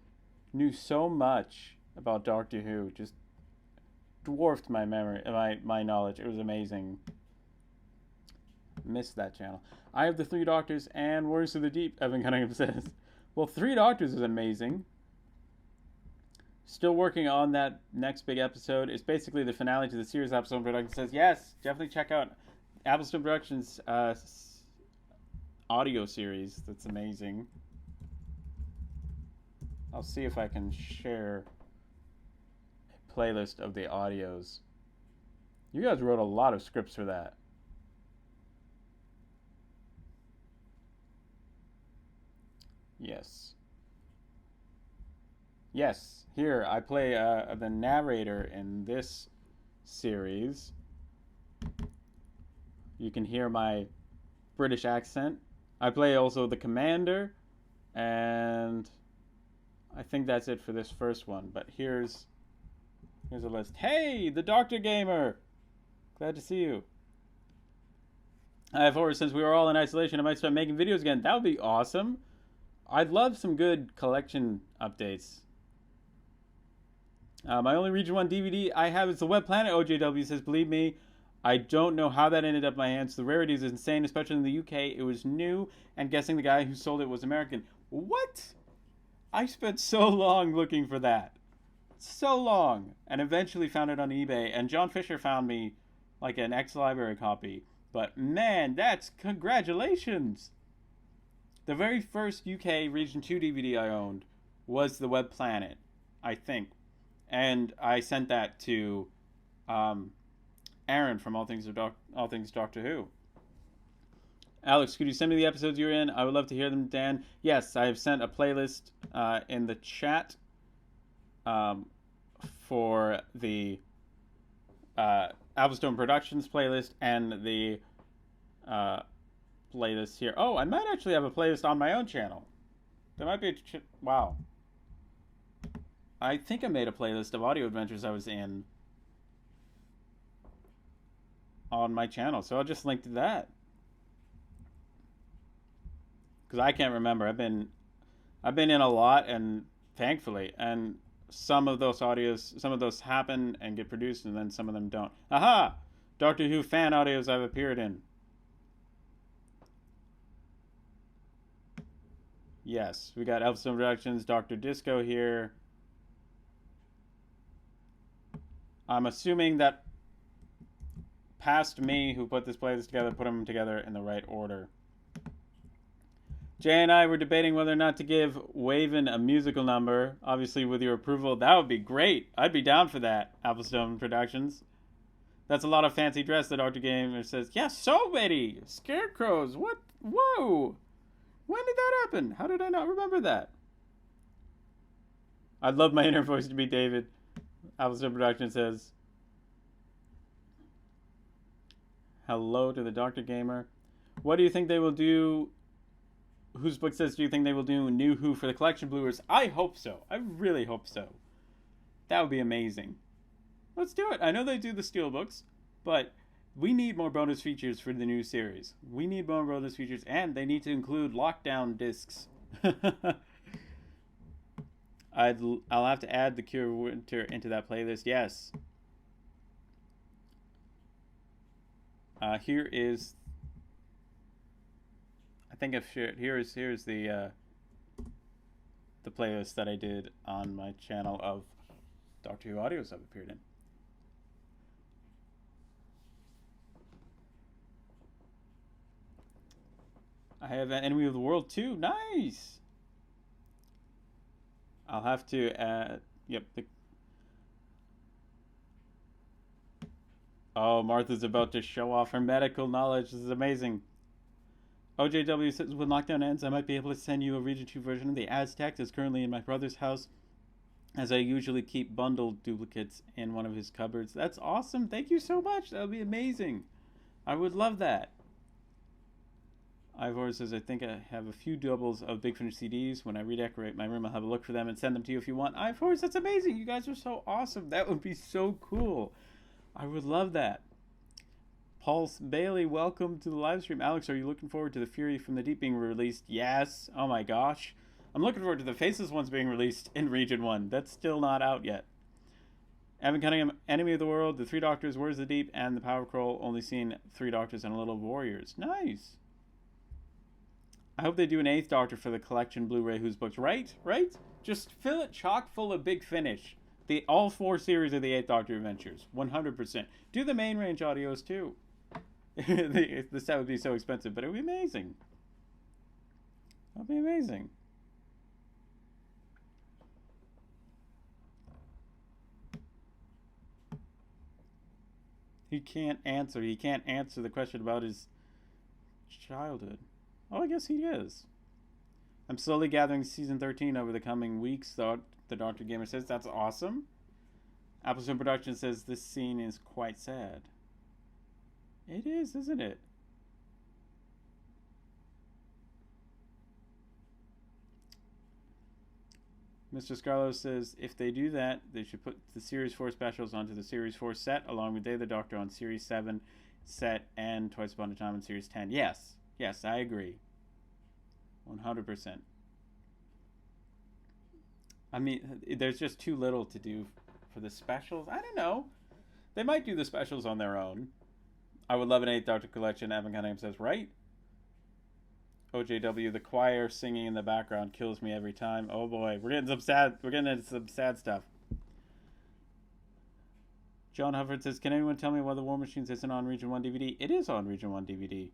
knew so much about Doctor Who, just dwarfed my memory, my knowledge. It was amazing. Missed that channel. I have the 3 Doctors and Warriors of the Deep, Evan Cunningham says. Well, 3 Doctors is amazing. Still working on that next big episode. It's basically the finale to the series. Applestone Productions says, yes, definitely check out Applestone Productions audio series. That's amazing. I'll see if I can share a playlist of the audios. You guys wrote a lot of scripts for that. Yes. Yes, here I play the narrator in this series. You can hear my British accent. I play also the commander, and I think that's it for this first one. But here's a list. Hey, the Doctor Gamer! Glad to see you. I've always, since we were all in isolation, I might start making videos again. That would be awesome. I'd love some good collection updates. My only Region 1 DVD I have is the Web Planet. OJW says, believe me, I don't know how that ended up in my hands. The rarity is insane, especially in the UK. It was new, and guessing the guy who sold it was American. What? I spent so long looking for that. So long. And eventually found it on eBay. And John Fisher found me like an ex-library copy. But man, that's congratulations. The very first UK Region 2 DVD I owned was the Web Planet, I think. And I sent that to Aaron from All Things Doctor Who. Alex, could you send me the episodes you're in? I would love to hear them, Dan. Yes, I have sent a playlist in the chat for the Applestone Productions playlist and the playlist here. Oh, I might actually have a playlist on my own channel. There might be a... wow. I think I made a playlist of audio adventures I was in on my channel, so I'll just link to that. Because I can't remember. I've been in a lot, and thankfully, and some of those happen and get produced, and then some of them don't. Aha! Doctor Who fan audios I've appeared in. Yes, we got Applestone Productions, Dr. Disco here. I'm assuming that past me, who put this playlist together, put them together in the right order. Jay and I were debating whether or not to give Waven a musical number. Obviously, with your approval, that would be great. I'd be down for that, Applestone Productions. That's a lot of fancy dress, the Dr. Gamer says. Yeah, so many! Scarecrows! What? Whoa! When did that happen? How did I not remember that? I'd love my inner voice to be David. Applestone Productions says, hello to the Dr. Gamer. What do you think they will do? Whose book says, do you think they will do New Who for the collection bluers? I hope so. I really hope so. That would be amazing. Let's do it. I know they do the steelbooks, but we need more bonus features for the new series. We need more bonus features, and they need to include lockdown discs. I'll have to add the Cure Winter into that playlist. Yes. Here is. I think I've shared. Here's the playlist that I did on my channel of Doctor Who audios I've appeared in. I have an Enemy of the World too. Nice. I'll have to add. Yep. Oh, Martha's about to show off her medical knowledge. This is amazing. OJW says, when lockdown ends, I might be able to send you a Region 2 version of the Aztec. It's currently in my brother's house, as I usually keep bundled duplicates in one of his cupboards. That's awesome. Thank you so much. That would be amazing. I would love that. Ivor says, I think I have a few doubles of Big Finish CDs. When I redecorate my room, I'll have a look for them and send them to you if you want. Ivor, that's amazing. You guys are so awesome. That would be so cool. I would love that. Pulse Bailey, welcome to the live stream. Alex, are you looking forward to the Fury from the Deep being released? Yes. Oh my gosh. I'm looking forward to the Faceless ones being released in Region 1. That's still not out yet. Evan Cunningham, Enemy of the World, The Three Doctors, Where's the Deep, and The Power Crawl. Only seen Three Doctors and a Little Warriors. Nice. I hope they do an 8th Doctor for the collection Blu-ray Who's Books. Right? Right? Just fill it chock full of Big Finish. All 4 series of the 8th Doctor Adventures. 100%. Do the main range audios too. The set would be so expensive, but it would be amazing. That would be amazing. He can't answer. He can't answer the question about his childhood. Oh, I guess he is. I'm slowly gathering season 13 over the coming weeks, the Dr. Gamer says. That's awesome. Appleton Productions says this scene is quite sad. It is, isn't it? Mr. Scarlo says if they do that, they should put the Series 4 specials onto the Series 4 set, along with Day of the Doctor on Series 7 set and Twice Upon a Time on Series 10. Yes. Yes, I agree. 100%. I mean, there's just too little to do for the specials. I don't know. They might do the specials on their own. I would love an 8th Doctor collection, Evan Cunningham says, right? OJW, the choir singing in the background kills me every time. Oh boy, we're getting into some sad stuff. John Hufford says, can anyone tell me why the War Machines isn't on Region 1 DVD? It is on Region 1 DVD.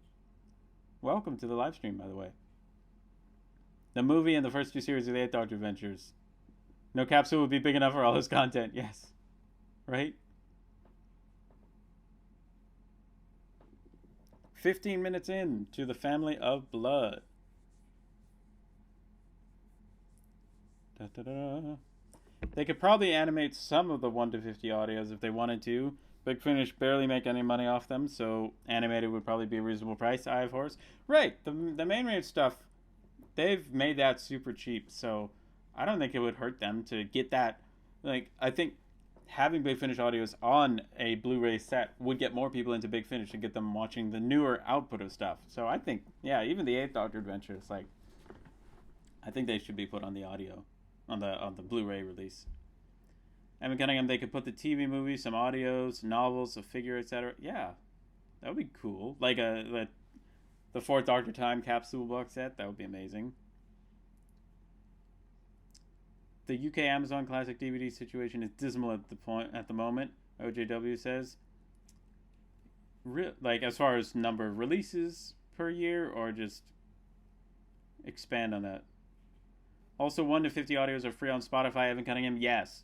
Welcome to the live stream, by the way. The movie and the first 2 series of the 8th Doctor Adventures. No capsule would be big enough for all his content. Yes. Right? 15 minutes in to the Family of Blood. Da, da, da. They could probably animate some of the 1 to 50 audios if they wanted to. Big Finish barely make any money off them, so animated would probably be a reasonable price. Eye of Horse. Right, the main range stuff, they've made that super cheap, so I don't think it would hurt them to get that. Like, I think having Big Finish audios on a Blu-ray set would get more people into Big Finish and get them watching the newer output of stuff. So I think, yeah, even the 8th Doctor Adventures, like, I think they should be put on the audio, on the Blu-ray release. Evan Cunningham, they could put the TV movie, some audios, novels, a figure, etc. Yeah, that would be cool. Like the 4th Doctor Time capsule box set, that would be amazing. The UK Amazon Classic DVD situation is dismal at the moment. OJW says, like as far as number of releases per year, or just expand on that. Also, 1 to 50 audios are free on Spotify. Evan Cunningham, yes.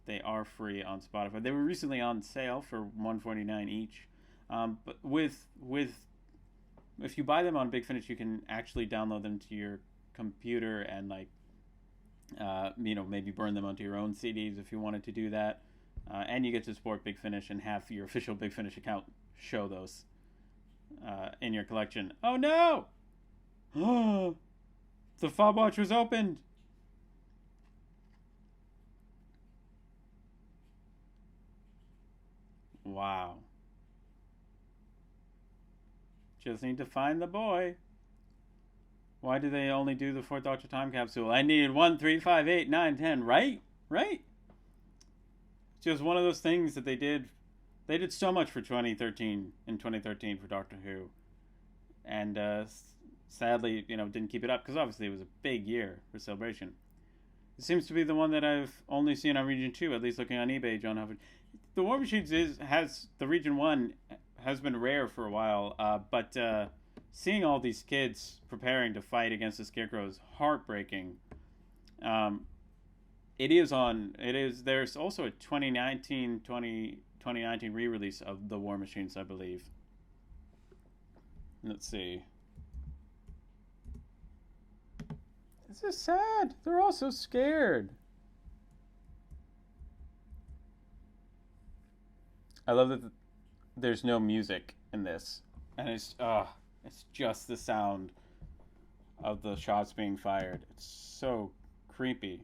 They are free on Spotify. They were recently on sale for $149 each. But with if you buy them on Big Finish, you can actually download them to your computer and maybe burn them onto your own CDs if you wanted to do that. And you get to support Big Finish and have your official Big Finish account show those in your collection. Oh no! The fob watch was opened. Wow. Just need to find the boy. Why do they only do the Fourth Doctor time capsule? I needed 1, 3, 5, 8, 9, 10. Right? Right? It's just one of those things that they did. They did so much for 2013 in 2013 for Doctor Who, and sadly, didn't keep it up because obviously it was a big year for Celebration. It seems to be the one that I've only seen on Region 2, at least looking on eBay, John Hufford. The War Machines has the Region 1 has been rare for a while, but seeing all these kids preparing to fight against the Scarecrow is heartbreaking. There's also a 2019 re-release of the War Machines, I believe. Let's see. This is sad. They're all so scared. I love that there's no music in this, and it's just the sound of the shots being fired. It's so creepy.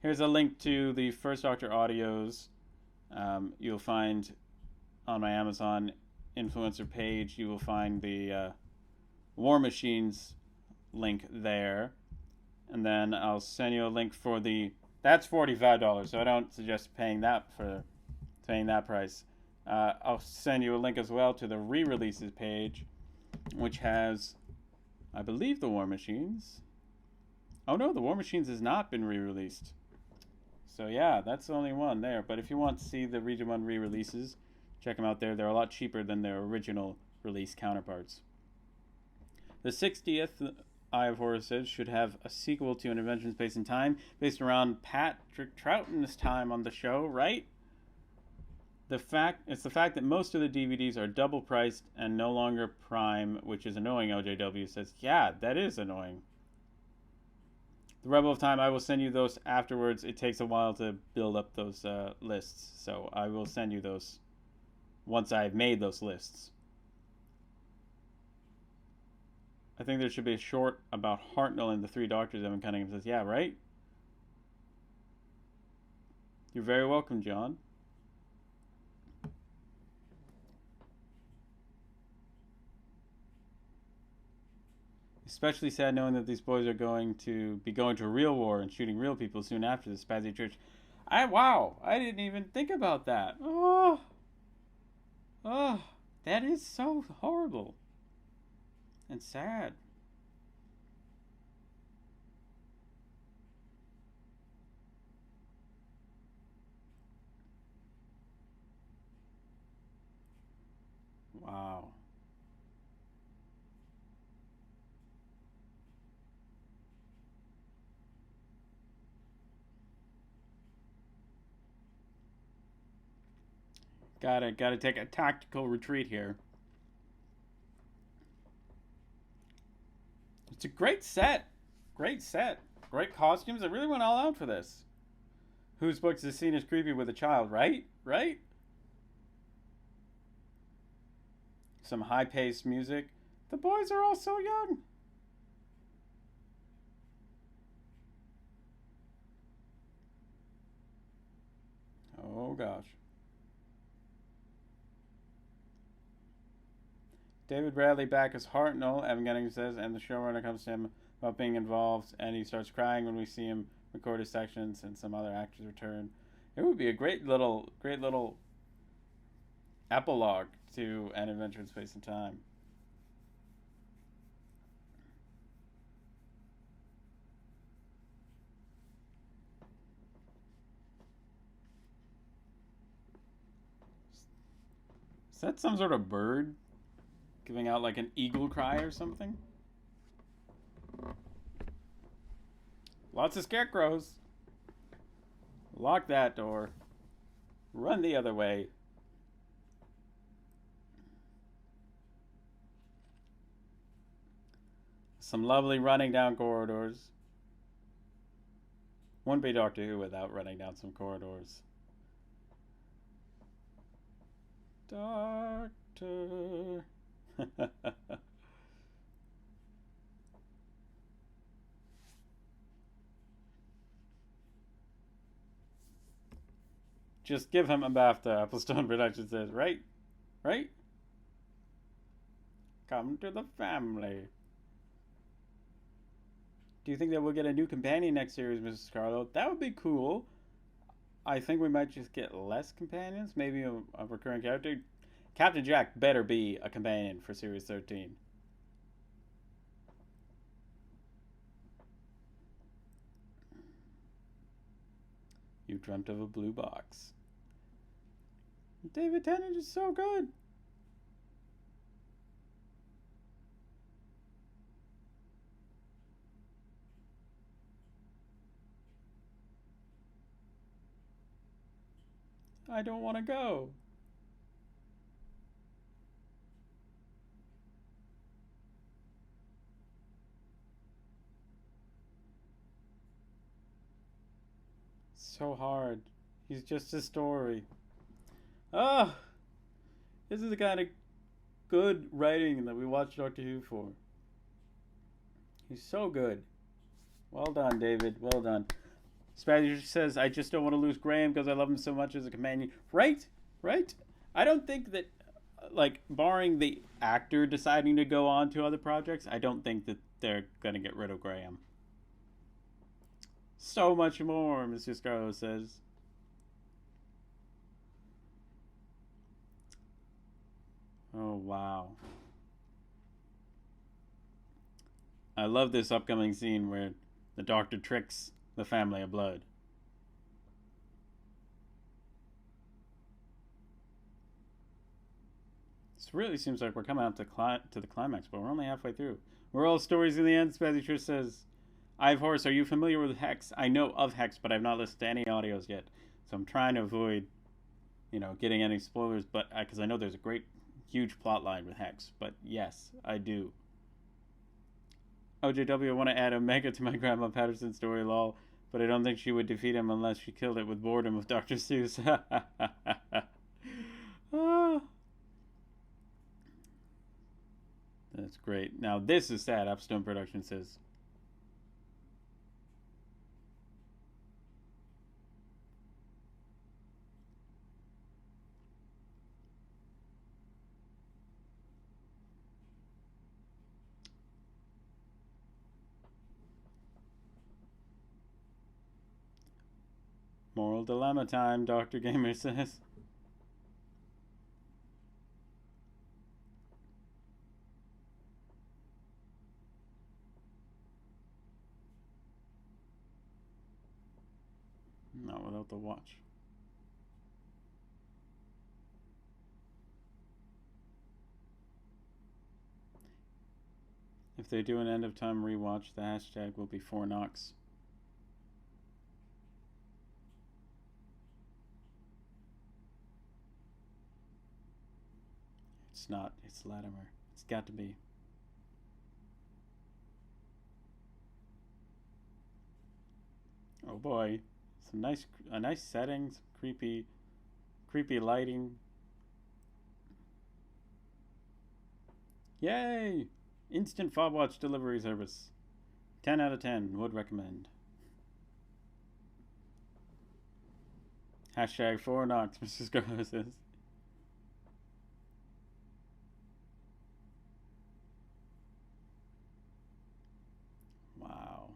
Here's a link to the First Doctor audios. You'll find on my Amazon influencer page. You will find the War Machines link there, and then I'll send you a link for that's $45, so I don't suggest paying that price. I'll send you a link as well to the re-releases page, which has, I believe, the War Machines. Oh no, the War Machines has not been re-released. So yeah, that's the only one there. But if you want to see the Region 1 re-releases, check them out there. They're a lot cheaper than their original release counterparts. The 60th Eye of Horus should have a sequel to An Adventure in Space and Time based around Patrick Troughton's time on the show, right? It's the fact that most of the DVDs are double priced and no longer Prime, which is annoying, OJW says. Yeah, that is annoying. The Rebel of Time, I will send you those afterwards. It takes a while to build up those lists, so I will send you those once I've made those lists. I think there should be a short about Hartnell and the Three Doctors. Evan Cunningham says, yeah, right? You're very welcome, John. Especially sad knowing that these boys are going to real war and shooting real people soon after the Spazzy Church. Wow, I didn't even think about that. Oh, that is so horrible and sad. Wow. Gotta take a tactical retreat here. It's a great set. Great costumes. I really went all out for this. Whose books is seen as creepy with a child, right? Right? Some high-paced music. The boys are all so young. Oh, gosh. David Bradley back as Hartnell, Evan Gunning says, and the showrunner comes to him about being involved, and he starts crying when we see him record his sections, and some other actors return. It would be a great little epilogue to An Adventure in Space and Time. Is that some sort of bird giving out like an eagle cry or something? Lots of scarecrows. Lock that door. Run the other way. Some lovely running down corridors. Wouldn't be Doctor Who without running down some corridors. Doctor. Just give him a BAFTA, Applestone Productions says, right? Right? Come to the family. Do you think that we'll get a new companion next series, Mrs. Scarlet? That would be cool. I think we might just get less companions, maybe a recurring character. Captain Jack better be a companion for Series 13. You dreamt of a blue box. David Tennant is so good. I don't want to go. So hard. He's just a story. Oh, this is the kind of good writing that we watch Doctor Who for. He's so good. Well done, David. Well done. Spanish says, I just don't want to lose Graham because I love him so much as a companion. Right? Right? I don't think that, like, barring the actor deciding to go on to other projects, I don't think that they're going to get rid of Graham. So much more, Mr. Scarlet says. Oh, wow. I love this upcoming scene where the Doctor tricks the family of blood. This really seems like we're coming up to the climax, but we're only halfway through. We're all stories in the end, Spazzy Trish says. Ive Horse, are you familiar with Hex? I know of Hex, but I've not listened to any audios yet. So I'm trying to avoid, getting any spoilers, but because I know there's a great, huge plot line with Hex. But yes, I do. OJW, I want to add Omega to my Grandma Patterson story, lol. But I don't think she would defeat him unless she killed it with boredom of Dr. Seuss. Ah. That's great. Now this is sad, Upstone Production says. Moral dilemma time, Dr. Gamer says. Not without the watch. If they do an end of time rewatch, the hashtag will be 4Knox. It's not. It's Latimer. It's got to be. Oh boy. A nice setting, some creepy lighting. Yay! Instant fob watch delivery service. 10 out of 10. Would recommend. Hashtag 4Knox, Mrs. Garza says. Wow.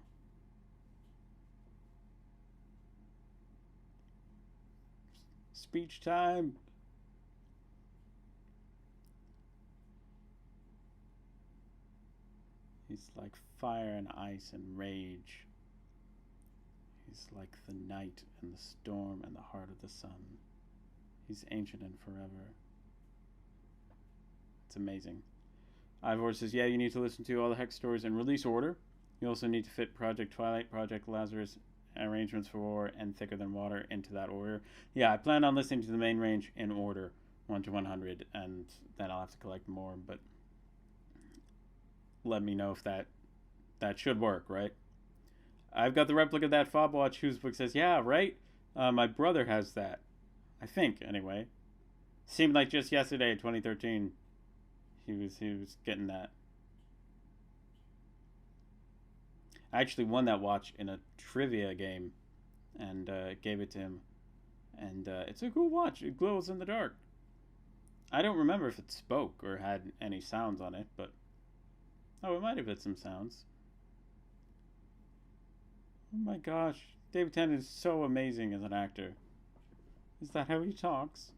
Speech time. He's like fire and ice and rage. He's like the night and the storm and the heart of the sun. He's ancient and forever. It's amazing. Ivor says, yeah, you need to listen to all the Hex stories in release order. You also need to fit Project Twilight, Project Lazarus, Arrangements for War, and Thicker Than Water into that order. Yeah, I plan on listening to the main range in order, 1 to 100, and then I'll have to collect more, but let me know if that should work, right? I've got the replica of that fob watch whose book says, yeah, right? My brother has that. I think, anyway. Seemed like just yesterday, 2013, he was getting that. I actually won that watch in a trivia game and gave it to him. And it's a cool watch. It glows in the dark. I don't remember if it spoke or had any sounds on it, but... Oh, it might have had some sounds. Oh my gosh. David Tennant is so amazing as an actor. Is that how he talks?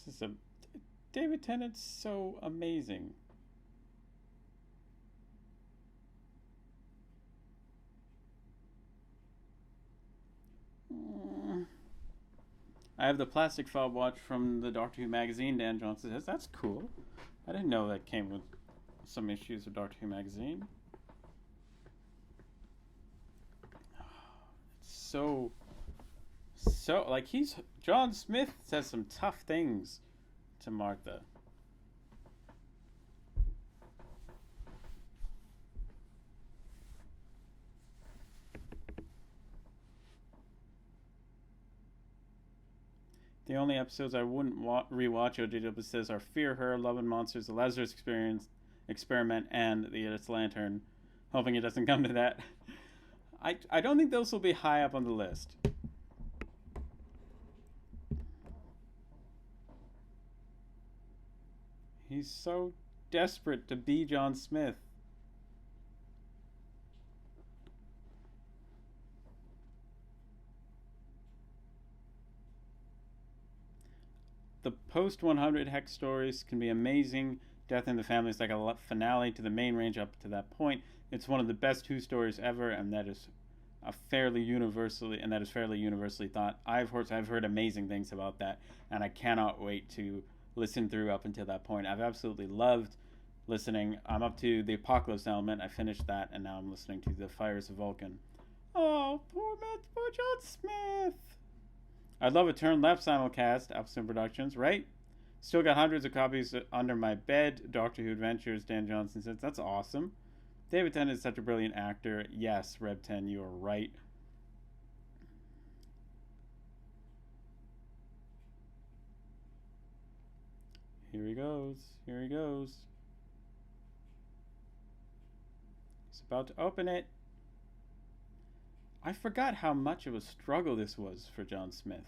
This is a David Tennant's so amazing. I have the plastic fob watch from the Doctor Who magazine. Dan Johnson says that's cool. I didn't know that came with some issues of Doctor Who magazine. So like John Smith says some tough things to Martha. The only episodes I wouldn't rewatch, OJW says, are Fear Her, Love and Monsters, The Lazarus Experiment, and The Edith's Lantern. Hoping it doesn't come to that. I don't think those will be high up on the list. He's so desperate to be John Smith. The post 100 Hex stories can be amazing. Death in the Family is like a finale to the main range up to that point. It's one of the best Who stories ever, and that is fairly universally thought. I've heard amazing things about that, and I cannot wait to listen through up until that point. I've absolutely loved listening. I'm up to the Apocalypse element. I finished that, and now I'm listening to the Fires of Vulcan. Oh, poor John Smith. I'd love a Turn Left simulcast, Epson Productions, right? Still got hundreds of copies under my bed. Doctor Who Adventures, Dan Johnson says, that's awesome. David Tennant is such a brilliant actor. Yes, Reb10, you are right. Here he goes. Here he goes. He's about to open it. I forgot how much of a struggle this was for John Smith.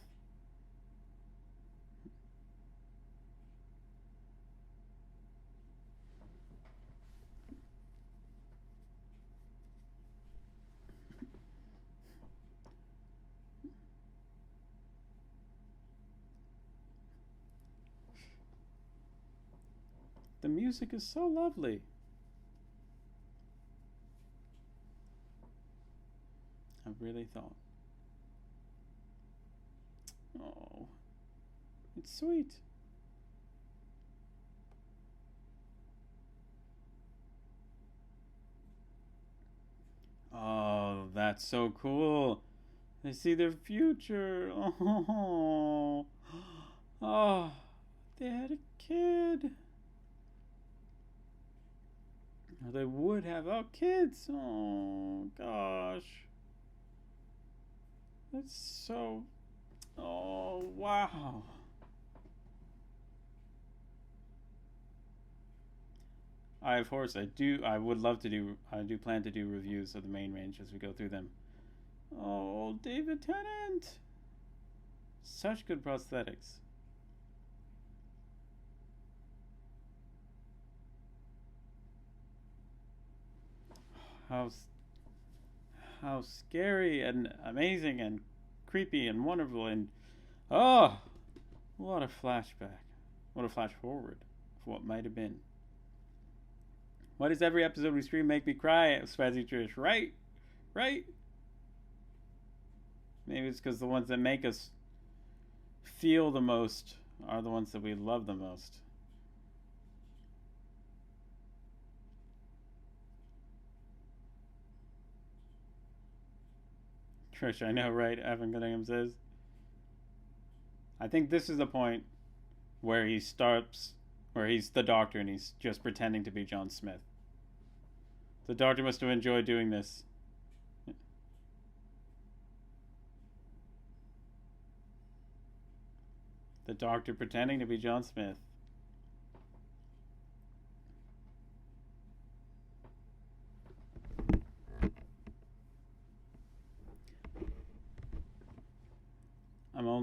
The music is so lovely. I really thought. Oh, it's sweet. Oh, that's so cool. They see their future. Oh, oh, they had a kid. Or they would have. Oh, kids. Oh, gosh. That's so. Oh, wow. I would love to do. I do plan to do reviews of the main range as we go through them. Oh, David Tennant. Such good prosthetics. How scary and amazing and creepy and wonderful and oh, what a flashback. What a flash forward of what might have been. Why does every episode we stream make me cry? Spazzy Trish, right? Right? Maybe it's because the ones that make us feel the most are the ones that we love the most. Trish, I know, right? Evan Cunningham says. I think this is the point where he starts, where he's the Doctor and he's just pretending to be John Smith. The Doctor must have enjoyed doing this. The Doctor pretending to be John Smith.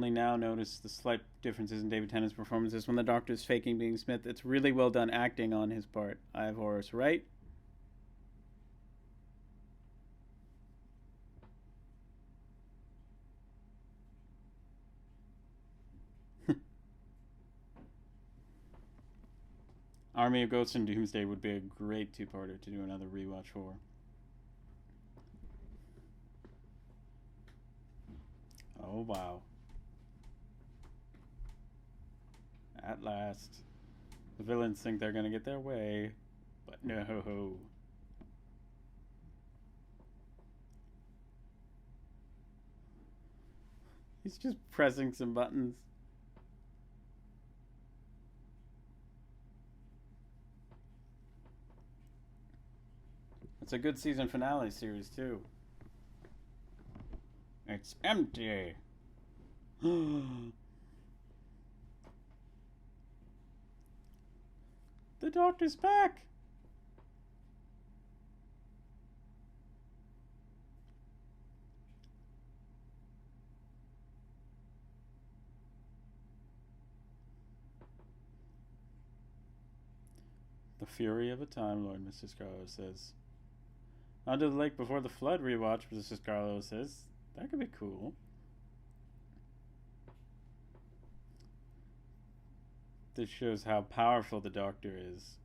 only now notice the slight differences in David Tennant's performances when the Doctor is faking being Smith. It's really well done acting on his part. I have Horace, right? Army of Ghosts and Doomsday would be a great two-parter to do another rewatch for. Oh, wow. At last. The villains think they're gonna get their way, but no. He's just pressing some buttons. It's a good season finale series, too. It's empty. The Doctor's back. The fury of a Time Lord, Mr. Scarlow says. Under the Lake Before the Flood rewatch, Mr. Scarlow says. That could be cool. This shows how powerful the Doctor is.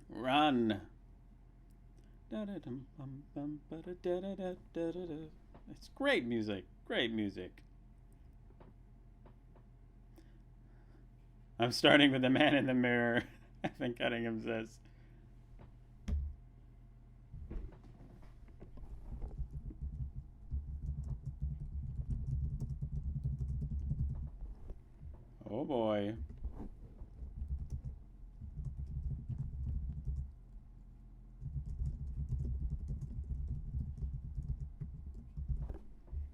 Run! It's great music. Great music. I'm starting with the man in the mirror. Evan Cunningham says. Oh boy.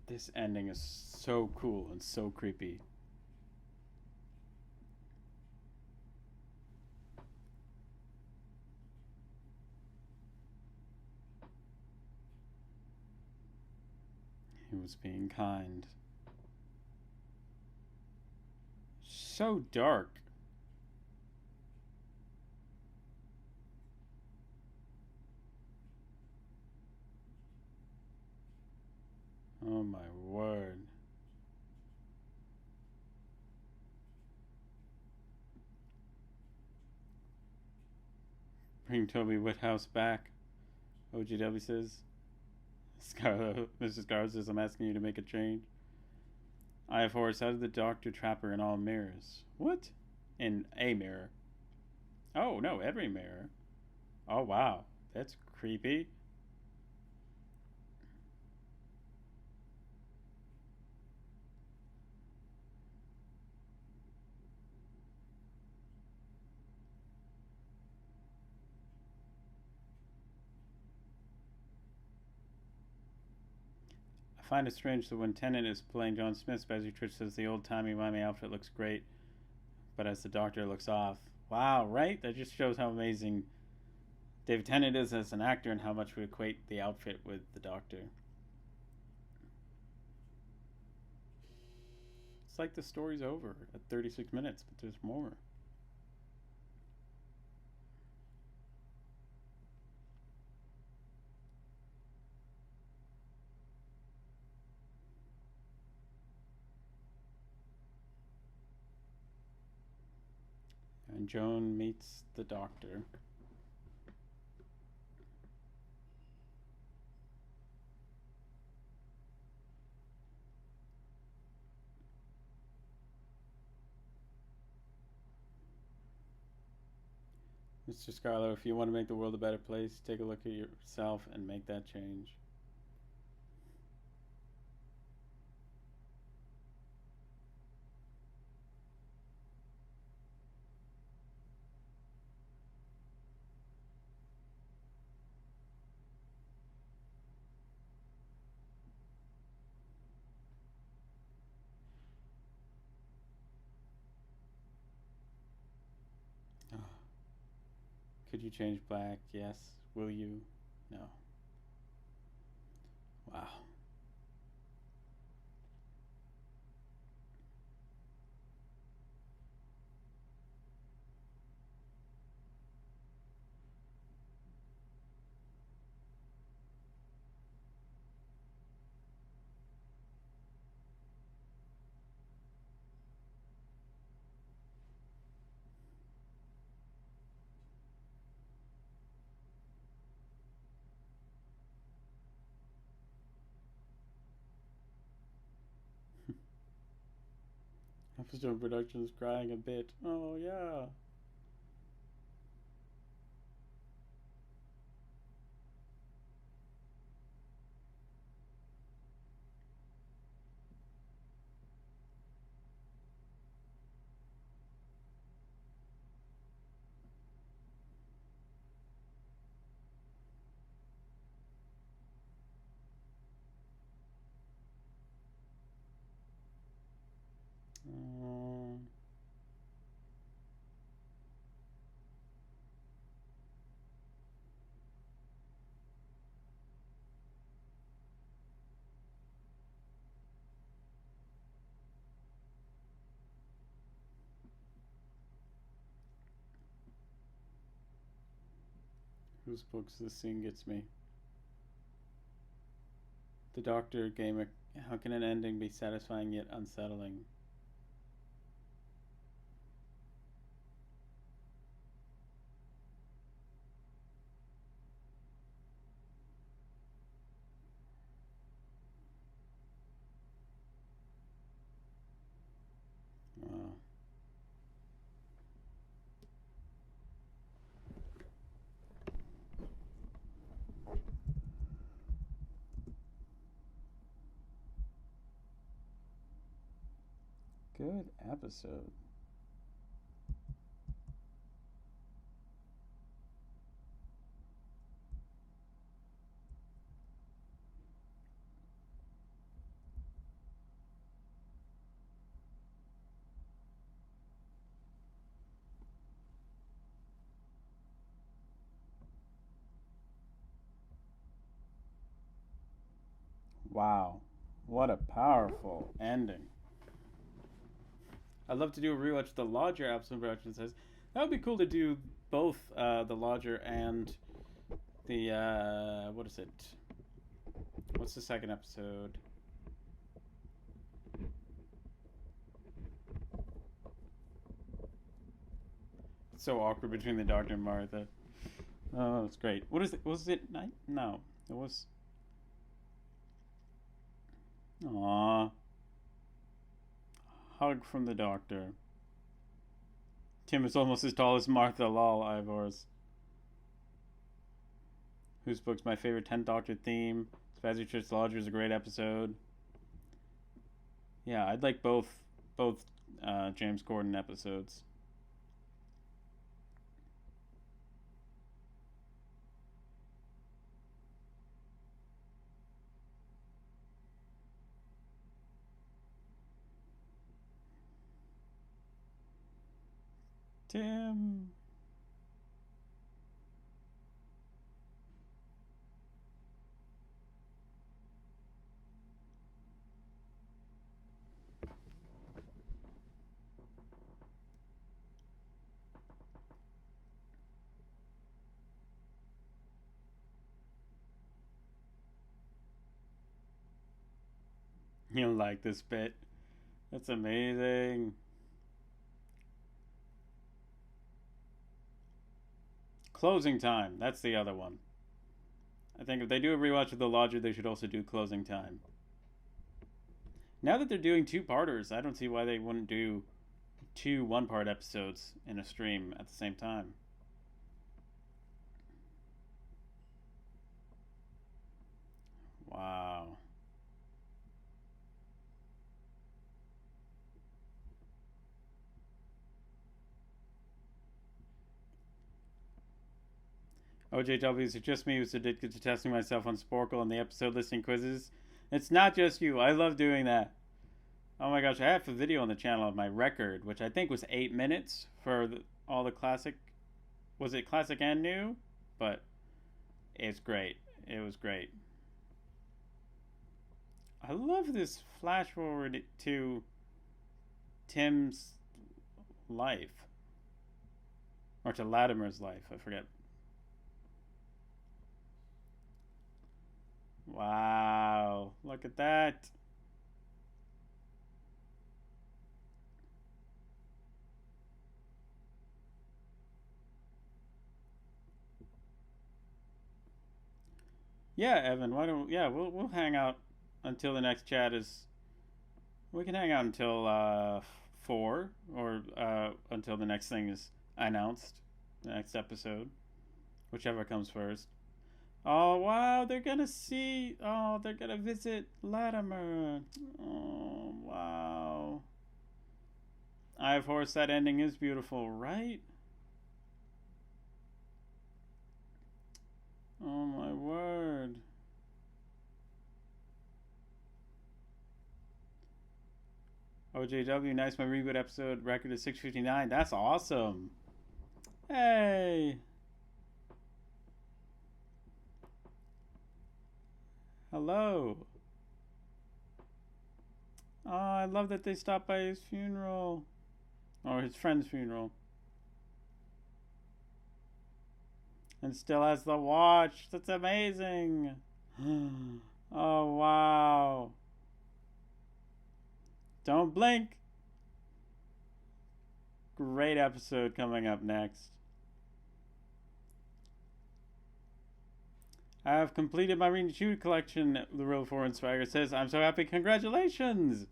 This ending is so cool and so creepy. He was being kind. So dark. Oh my word. Bring Toby Whithouse back, OGW says. Mrs. Scarlett says, I'm asking you to make a change. I have Horace, how did the Doctor trap her in all mirrors? What? In a mirror. Oh, no, every mirror. Oh, wow. That's creepy. I find it strange that when Tennant is playing John Smith, Bezzy Twitch says the old timey-wimey outfit looks great, but as the Doctor looks off. Wow, right? That just shows how amazing David Tennant is as an actor and how much we equate the outfit with the Doctor. It's like the story's over at 36 minutes, but there's more. And Joan meets the Doctor. Mr. Scarlow, if you want to make the world a better place, take a look at yourself and make that change. Could you change black? Yes. Will you? No. Wow. Capstone Productions crying a bit. Oh, yeah. Um, whose books this scene gets me? The Doctor game. How can an ending be satisfying yet unsettling? Wow. Good episode. Wow. What a powerful ending. I'd love to do a rewatch of the Lodger episode. Production says that would be cool to do both the Lodger and the what is it? What's the second episode? It's so awkward between the Doctor and Martha. Oh, it's great. What is it? Was it night? No, it was. Aww. Hug from the Doctor. Tim is almost as tall as Martha. Lol, Ivors. Whose book's my favorite 10th Doctor theme? Spazzy Church Lodger is a great episode. Yeah, I'd like both James Corden episodes. Tim. You'll like this bit. That's amazing. Closing time. That's the other one. I think if they do a rewatch of The Lodger, they should also do Closing Time. Now that they're doing two-parters, I don't see why they wouldn't do two one-part episodes in a stream at the same time. Wow. OJW, is it just me who's addicted to testing myself on Sporkle and the episode listing quizzes? It's not just you. I love doing that. Oh my gosh, I have a video on the channel of my record, which I think was 8 minutes for all the classic. Was it classic and new? But it's great. It was great. I love this flash forward to Tim's life. Or to Latimer's life, I forget. Wow, look at that. Yeah, Evan, why don't we'll hang out until the next chat is we can hang out until 4, or until the next thing is announced, the next episode, whichever comes first. Oh wow, they're gonna see. Oh, they're gonna visit Latimer. Oh wow. Eye of Horus, that ending is beautiful, right? Oh my word. OJW, nice. My reboot episode record is 6:59. That's awesome. Hey. Hello. Oh, I love that they stopped by his funeral. Or his friend's funeral. And still has the watch. That's amazing. Oh, wow. Don't blink. Great episode coming up next. I have completed my Reading Shoot collection, the Real 4 Inspire says. I'm so happy. Congratulations.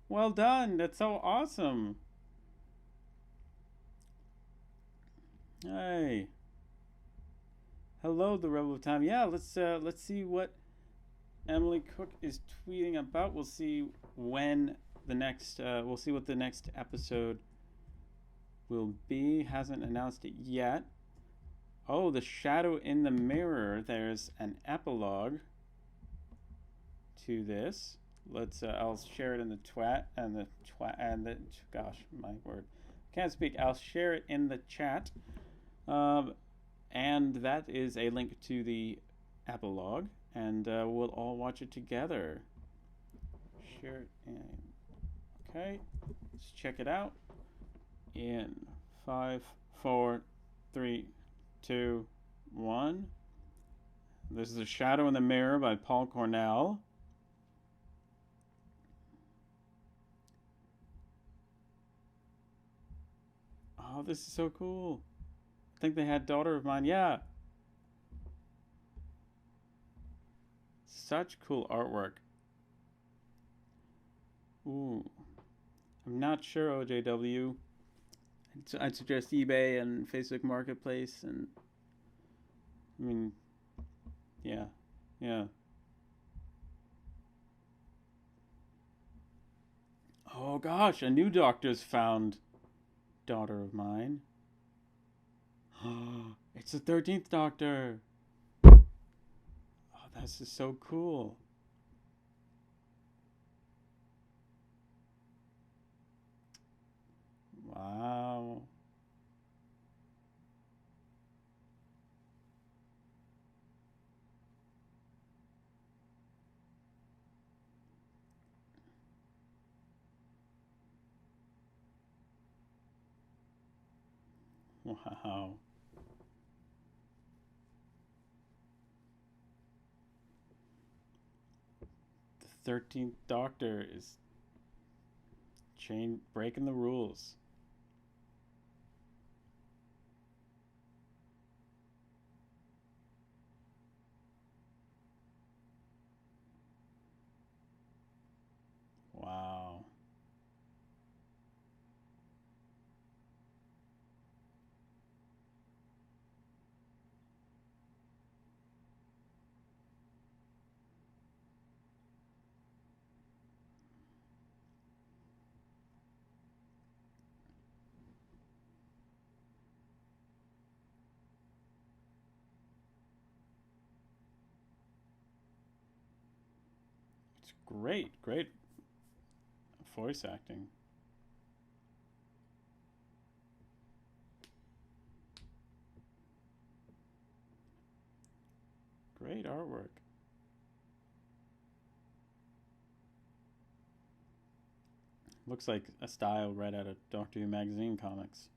Well done. That's so awesome. Hey. Hello, the Rebel of Time. Yeah, let's see what Emily Cook is tweeting about. We'll see when the next we'll see what the next episode will be. Hasn't announced it yet. Oh, The Shadow in the Mirror. There's an epilogue to this. Let's I'll share it in the gosh, my word. Can't speak. I'll share it in the chat. And that is a link to the epilogue, and we'll all watch it together. Share it in. Okay, let's check it out. In 5, 4, 3, 2, 1. This is The Shadow in the Mirror by Paul Cornell. Oh, this is so cool. I think they had Daughter of Mine. Yeah. Such cool artwork. Ooh. I'm not sure, OJW. I'd suggest eBay and Facebook Marketplace, and I mean, yeah. Oh gosh, a new doctor's found Daughter of Mine. It's the 13th Doctor. Oh, this is so cool. Wow. Wow. The 13th Doctor is breaking the rules. Wow. It's great voice acting. Great artwork. Looks like a style right out of Doctor Who magazine comics.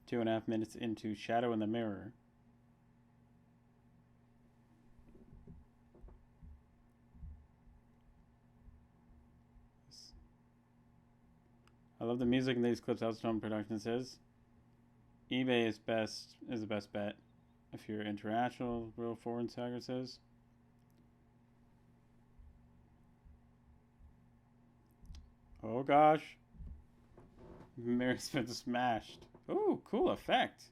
Two and a half minutes into Shadow in the Mirror. I love the music in these clips. Outstone Production says eBay is the best bet if you're international. Real Foreign Saga says. Oh gosh. Mary's been smashed. Ooh, cool effect.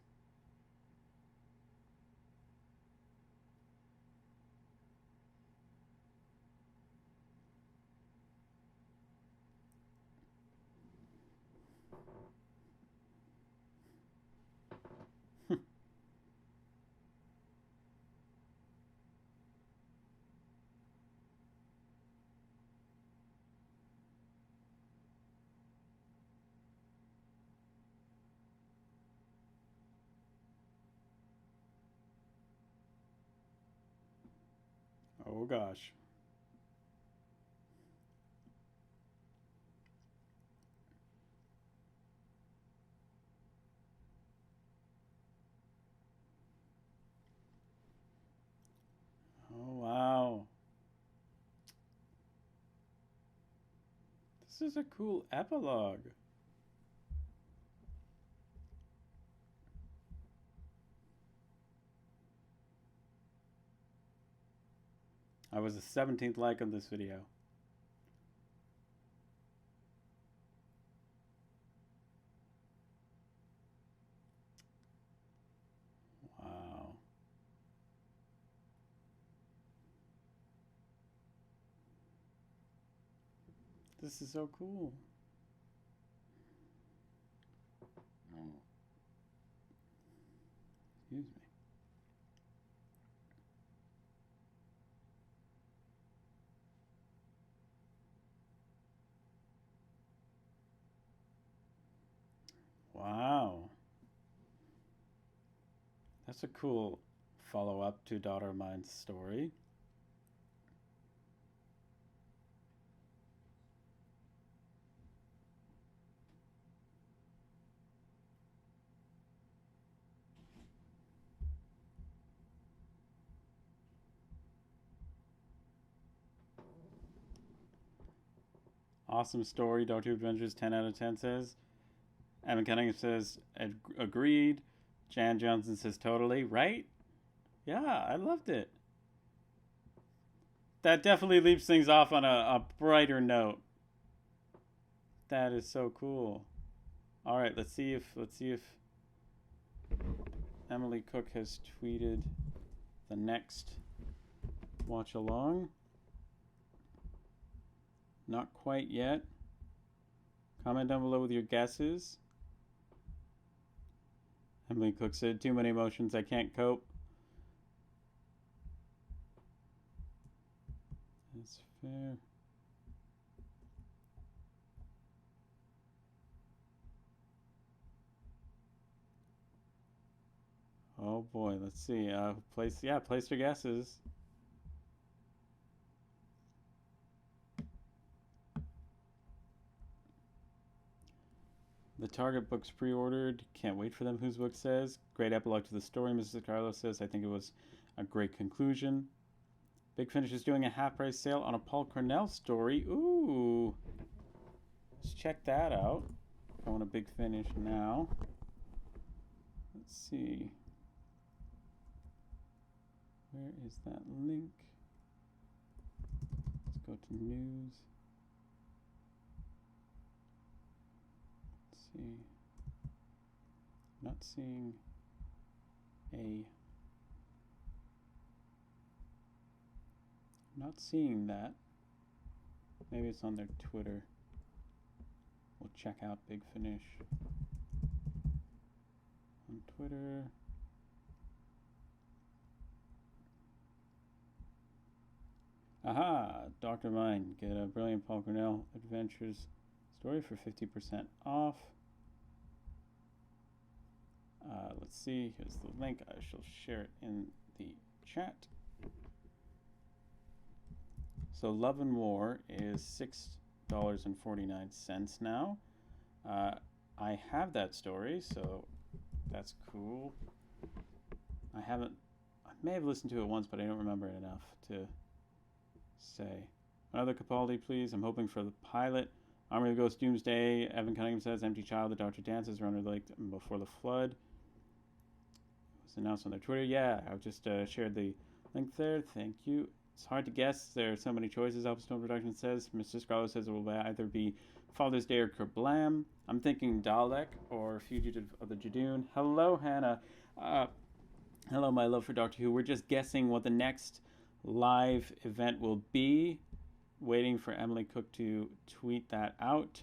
Oh gosh. Oh wow. This is a cool epilogue. I was the 17th like on this video. Wow. This is so cool. Excuse me. Wow. That's a cool follow-up to Daughter of Mine's story. Awesome story. Daughter Adventures 10 out of 10 says. Evan Cunningham says, agreed. Jan Johnson says, totally. Right? Yeah, I loved it. That definitely leaves things off on a brighter note. That is so cool. All right, let's see if Emily Cook has tweeted the next watch along. Not quite yet. Comment down below with your guesses. Emily Cook said, too many emotions, I can't cope. That's fair. Oh boy, let's see. Place your guesses. The Target books pre-ordered. Can't wait for them. Whose book says? Great epilogue to the story. Mrs. Carlos says, I think it was a great conclusion. Big Finish is doing a half-price sale on a Paul Cornell story. Ooh. Let's check that out. Going to Big Finish now. Let's see. Where is that link? Let's go to news. Let's see. Not seeing not seeing that. Maybe it's on their Twitter. We'll check out Big Finish on Twitter. Aha! Dr. Mine. Get a brilliant Paul Cornell Adventures story for 50% off. Let's see. Here's the link. I shall share it in the chat. So Love and War is $6.49 now. I have that story, so that's cool. I may have listened to it once, but I don't remember it enough to say. Another Capaldi, please. I'm hoping for the pilot. Army of the Ghost Doomsday. Evan Cunningham says, Empty Child, The Doctor Dances, Runner Lake Before the Flood. It was announced on their Twitter. Yeah, I've just shared the link there. Thank you. It's hard to guess. There are so many choices. Alpha Production says. Mr. Scarlet says it will either be Father's Day or Kerblam. I'm thinking Dalek or Fugitive of the Jadoon. Hello, Hannah. Hello, my love for Doctor Who. We're just guessing what the next live event will be. Waiting for Emily Cook to tweet that out.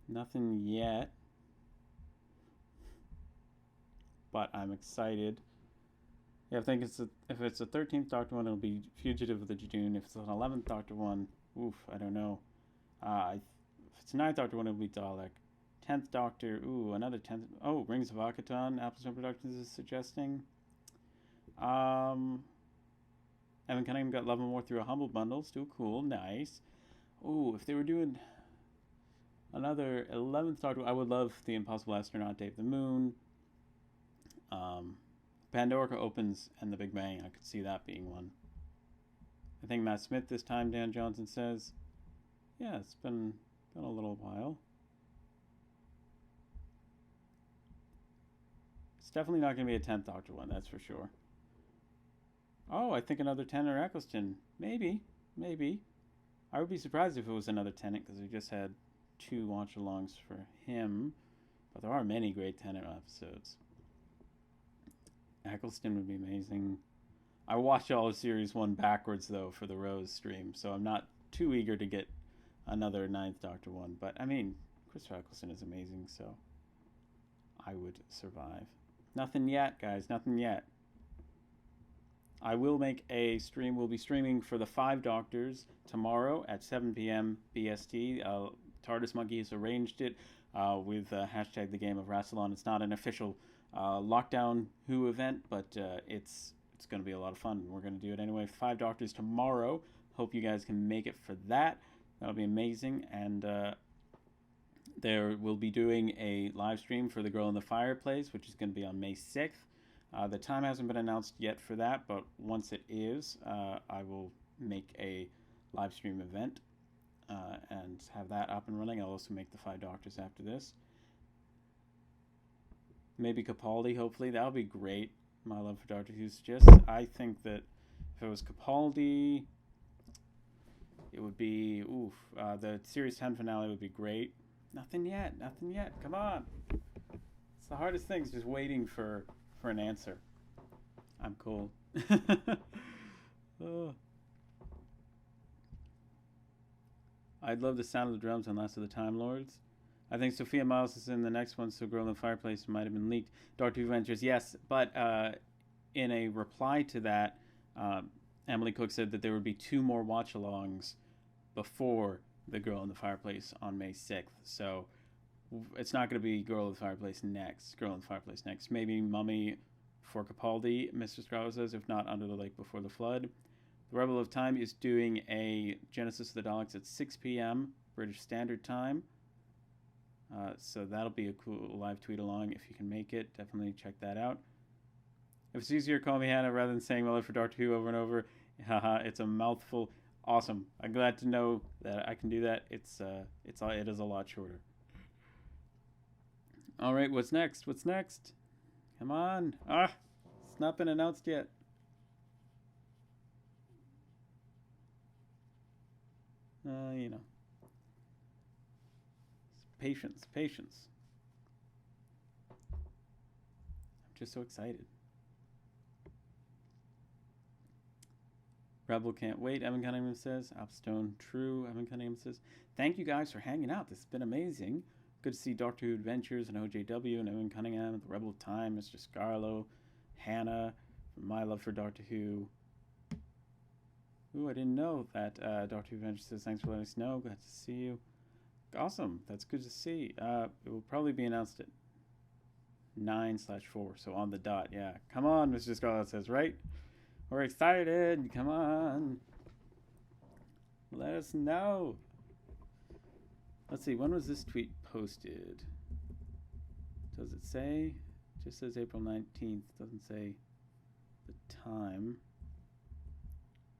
Nothing yet. But I'm excited. Yeah, I think if it's a 13th Doctor one, it'll be Fugitive of the Jadoon. If it's an 11th Doctor one, oof, I don't know. If it's a 9th Doctor one, it'll be Dalek. 10th Doctor, ooh, another 10th. Oh, Rings of Akaton, Appleton Productions is suggesting. Evan Cunningham got Love and War through a Humble Bundle. Still cool, nice. Ooh, if they were doing another 11th Doctor, I would love The Impossible Astronaut, Dave the Moon. Pandora opens and The Big Bang. I could see that being one. I think Matt Smith this time, Dan Johnson says. Yeah, it's been a little while. It's definitely not going to be a 10th Doctor one, that's for sure. Oh, I think another Tennant or Eccleston. Maybe. I would be surprised if it was another Tennant because we just had 2 watch-alongs for him. But there are many great Tennant episodes. Eccleston would be amazing. I watched all of Series 1 backwards, though, for the Rose stream, so I'm not too eager to get another 9th Doctor one. But, I mean, Christopher Eccleston is amazing, so I would survive. Nothing yet, guys. Nothing yet. I will make a stream. We'll be streaming for the 5 Doctors tomorrow at 7 p.m. BST. TARDIS Monkey has arranged it with hashtag the game of Rassilon. It's not an official Lockdown Who event, but it's going to be a lot of fun. We're going to do it anyway. 5 Doctors tomorrow. Hope you guys can make it for that. That'll be amazing. And there will be doing a live stream for The Girl in the Fireplace, which is going to be on May 6th. The time hasn't been announced yet for that, but once it is, I will make a live stream event and have that up and running. I'll also make the 5 Doctors after this. Maybe Capaldi, hopefully. That would be great. My love for Doctor Who suggests. I think that if it was Capaldi, it would be, the Series 10 finale would be great. Nothing yet. Come on. It's the hardest thing, is just waiting for an answer. I'm cool. Oh. I'd love the sound of the drums on Last of the Time Lords. I think Sophia Miles is in the next one, so Girl in the Fireplace might have been leaked. Doctor Who Ventures, yes, but in a reply to that, Emily Cook said that there would be 2 more watch-alongs before The Girl in the Fireplace on May 6th. So it's not going to be Girl in the Fireplace next. Maybe Mummy for Capaldi, Mr. Scarlet says, if not Under the Lake Before the Flood. The Rebel of Time is doing a Genesis of the Daleks at 6 p.m. British Standard Time. So that'll be a cool live tweet along if you can make it. Definitely check that out. If it's easier, call me Hannah rather than saying my love for Doctor Who over and over. Haha, it's a mouthful. Awesome. I'm glad to know that I can do that. It is a lot shorter. All right, what's next? Come on. It's not been announced yet. Patience. I'm just so excited. Rebel can't wait, Evan Cunningham says. Upstone, true, Evan Cunningham says. Thank you guys for hanging out. This has been amazing. Good to see Doctor Who Adventures and OJW and Evan Cunningham, The Rebel of Time, Mr. Scarlo, Hannah, from My Love for Doctor Who. Ooh, I didn't know that Doctor Who Adventures says, thanks for letting us know. Glad to see you. Awesome. That's good to see. It will probably be announced at 9/4, so on the dot. Yeah. Come on, Mr. Scarlett says, right? We're excited. Come on. Let us know. Let's see. When was this tweet posted? Does it say? It just says April 19th. Doesn't say the time.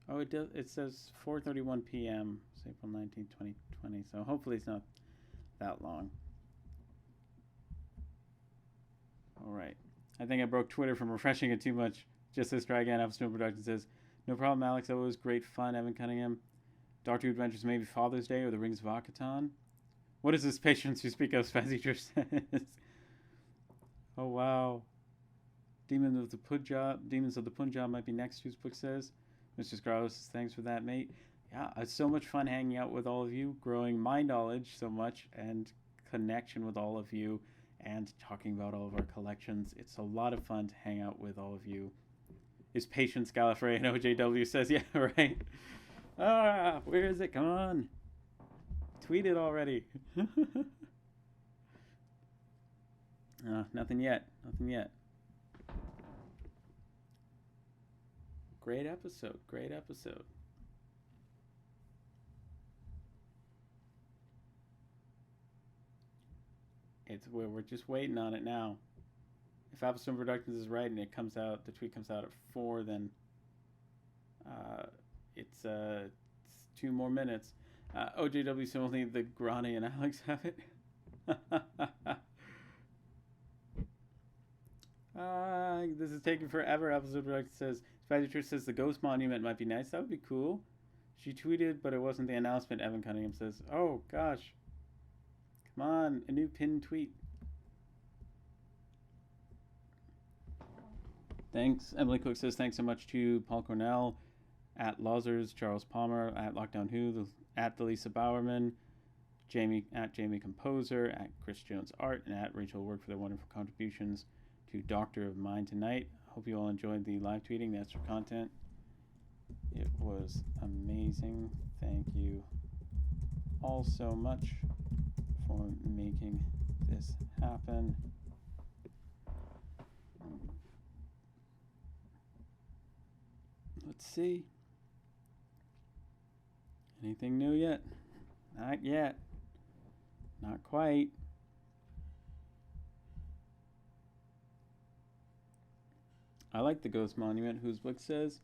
Oh, it does. It says 4:31 p.m. It's April 19th, 2020. So hopefully it's not that long. All right. I think I broke Twitter from refreshing it too much. Just as Try Again, Upstone Production says, No problem, Alex. That was great fun. Evan Cunningham. Doctor Who Adventures, maybe Father's Day or The Rings of Akaton. What is this patience you speak of, Spazzy says? Oh, wow. Demons of the Punjab might be next, whose book says. Mr. Scarlett says, thanks for that, mate. Yeah, it's so much fun hanging out with all of you, growing my knowledge so much, and connection with all of you, and talking about all of our collections. It's a lot of fun to hang out with all of you. Is Patience Gallifrey, and OJW says, yeah, right. Where is it? Come on. Tweet it already. Nothing yet. Nothing yet. Great episode. Great episode. We're just waiting on it now. If Applestone Productions is right and it comes out, the tweet comes out at 4, then it's 2 more minutes. OJW, so only the Grani and Alex have it. This is taking forever. Episode Production says, Spider Trish says the Ghost Monument might be nice. That would be cool. She tweeted, but it wasn't the announcement. Evan Cunningham says, oh gosh. Come on, a new pinned tweet. Thanks. Emily Cook says, thanks so much to Paul Cornell, at Lawsers, Charles Palmer, at Lockdown Who, at the Lisa Bowerman, Jamie, at Jamie Composer, at Chris Jones Art, and at Rachel Work for their wonderful contributions to Doctor of Mine tonight. Hope you all enjoyed the live tweeting, the extra content. It was amazing. Thank you all so much for making this happen. Let's see. Anything new yet? Not yet. Not quite. I like the Ghost Monument, whose book says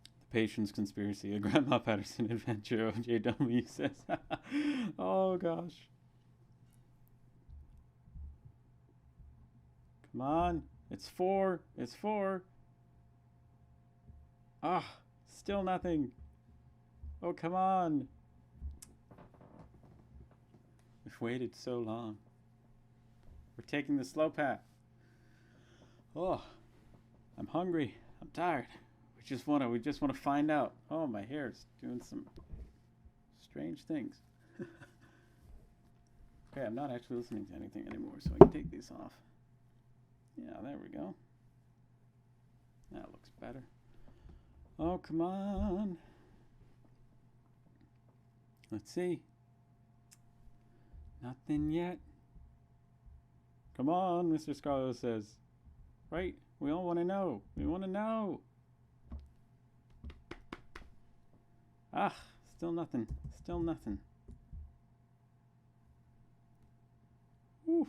The Patience Conspiracy, a Grandma Patterson adventure, OJW says. Oh gosh. Come on. It's 4. It's 4. Still nothing. Oh, come on. We've waited so long. We're taking the slow path. Oh, I'm hungry. I'm tired. We just want to find out. Oh, my hair's doing some strange things. Okay, I'm not actually listening to anything anymore, so I can take these off. Yeah, there we go. That looks better. Oh, come on. Let's see. Nothing yet. Come on, Mr. Scarlett says. Right? We all want to know. We want to know. Still nothing. Still nothing. Oof.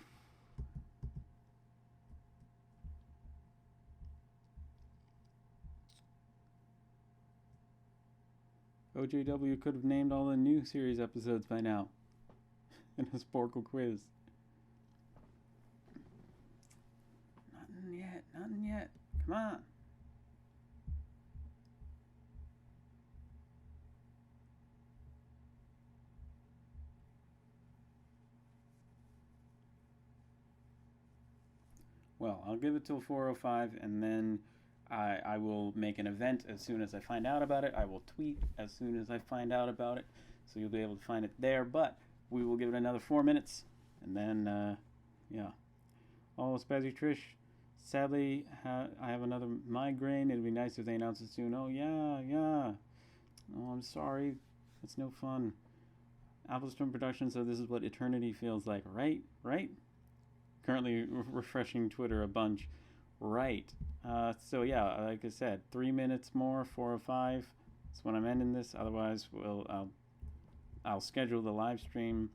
OJW could have named all the new series episodes by now in a Sporkle quiz. Nothing yet. Nothing yet. Come on. Well, I'll give it till 4:05, and then I will make an event as soon as I find out about it. I will tweet as soon as I find out about it, so you'll be able to find it there. But we will give it another 4 minutes, and then, yeah. Oh, Spazzy Trish, sadly, I have another migraine. It'd be nice if they announce it soon. Oh, yeah. Oh, I'm sorry. It's no fun. Applestone Productions, so this is what eternity feels like, right? Currently refreshing Twitter a bunch. Right. So yeah, like I said, 3 minutes more, 4:05. That's when I'm ending this. Otherwise, I'll schedule the live stream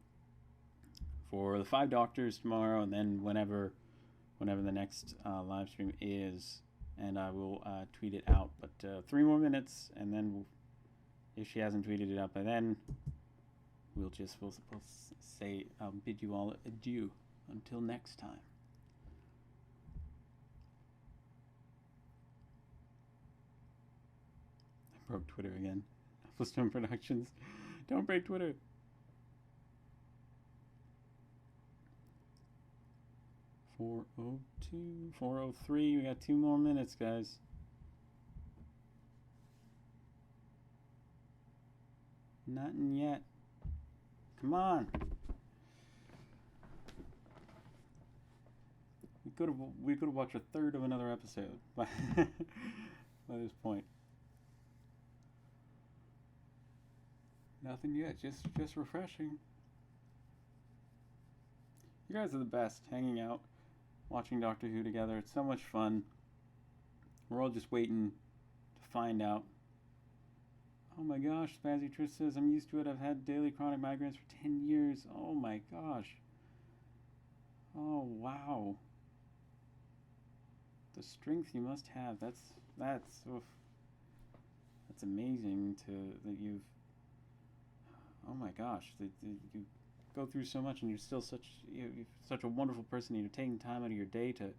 for the 5 Doctors tomorrow, and then whenever the next live stream is, and I will tweet it out. But 3 more minutes, and then if she hasn't tweeted it out by then, we'll say bid you all adieu until next time. broke Twitter again. Applestone Productions. Don't break Twitter. .402, 403. We got 2 more minutes, guys. Nothing yet. Come on. We could have watched a third of another episode by this point. Nothing yet. Just refreshing. You guys are the best. Hanging out, watching Doctor Who together. It's so much fun. We're all just waiting to find out. Oh my gosh, Spazzy Trish says, I'm used to it. I've had daily chronic migraines for 10 years. Oh my gosh. Oh wow. The strength you must have. That's amazing that you've, oh my gosh, that you go through so much and you're still you're such a wonderful person. You're taking time out of your day to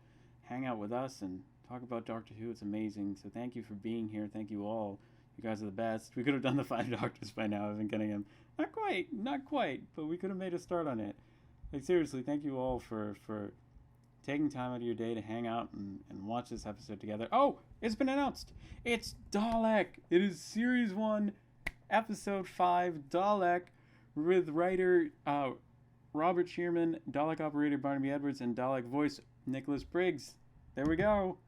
hang out with us and talk about Doctor Who. It's amazing. So thank you for being here. Thank you all. You guys are the best. We could have done the 5 Doctors by now. I've been getting them. Not quite, but we could have made a start on it. Like seriously, thank you all for taking time out of your day to hang out and watch this episode together. Oh, it's been announced. It's Dalek. It is Series 1, Episode 5, Dalek, with writer Robert Shearman, Dalek operator Barnaby Edwards, and Dalek voice Nicholas Briggs. There we go.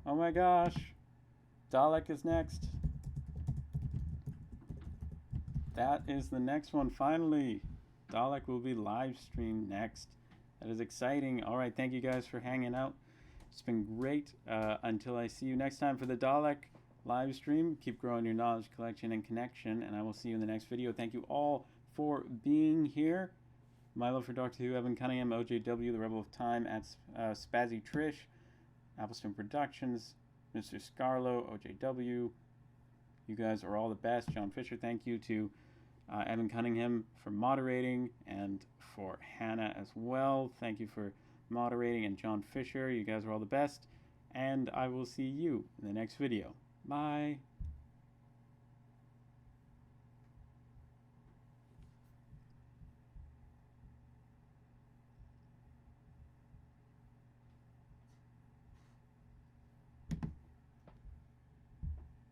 Oh my gosh. Dalek is next. That is the next one, finally. Dalek will be live streamed next. That is exciting. All right, thank you guys for hanging out. It's been great. Until I see you next time for the Dalek live stream, keep growing your knowledge collection and connection, and I will see you in the next video. Thank you all for being here. My love for Doctor Who, Evan Cunningham, OJW, The Rebel of Time, at Spazzy Trish, Applestone Productions, Mr. Scarlo, OJW. You guys are all the best. John Fisher, thank you to Evan Cunningham for moderating, and for Hannah as well. Thank you for moderating, and John Fisher. You guys are all the best, and I will see you in the next video. Bye.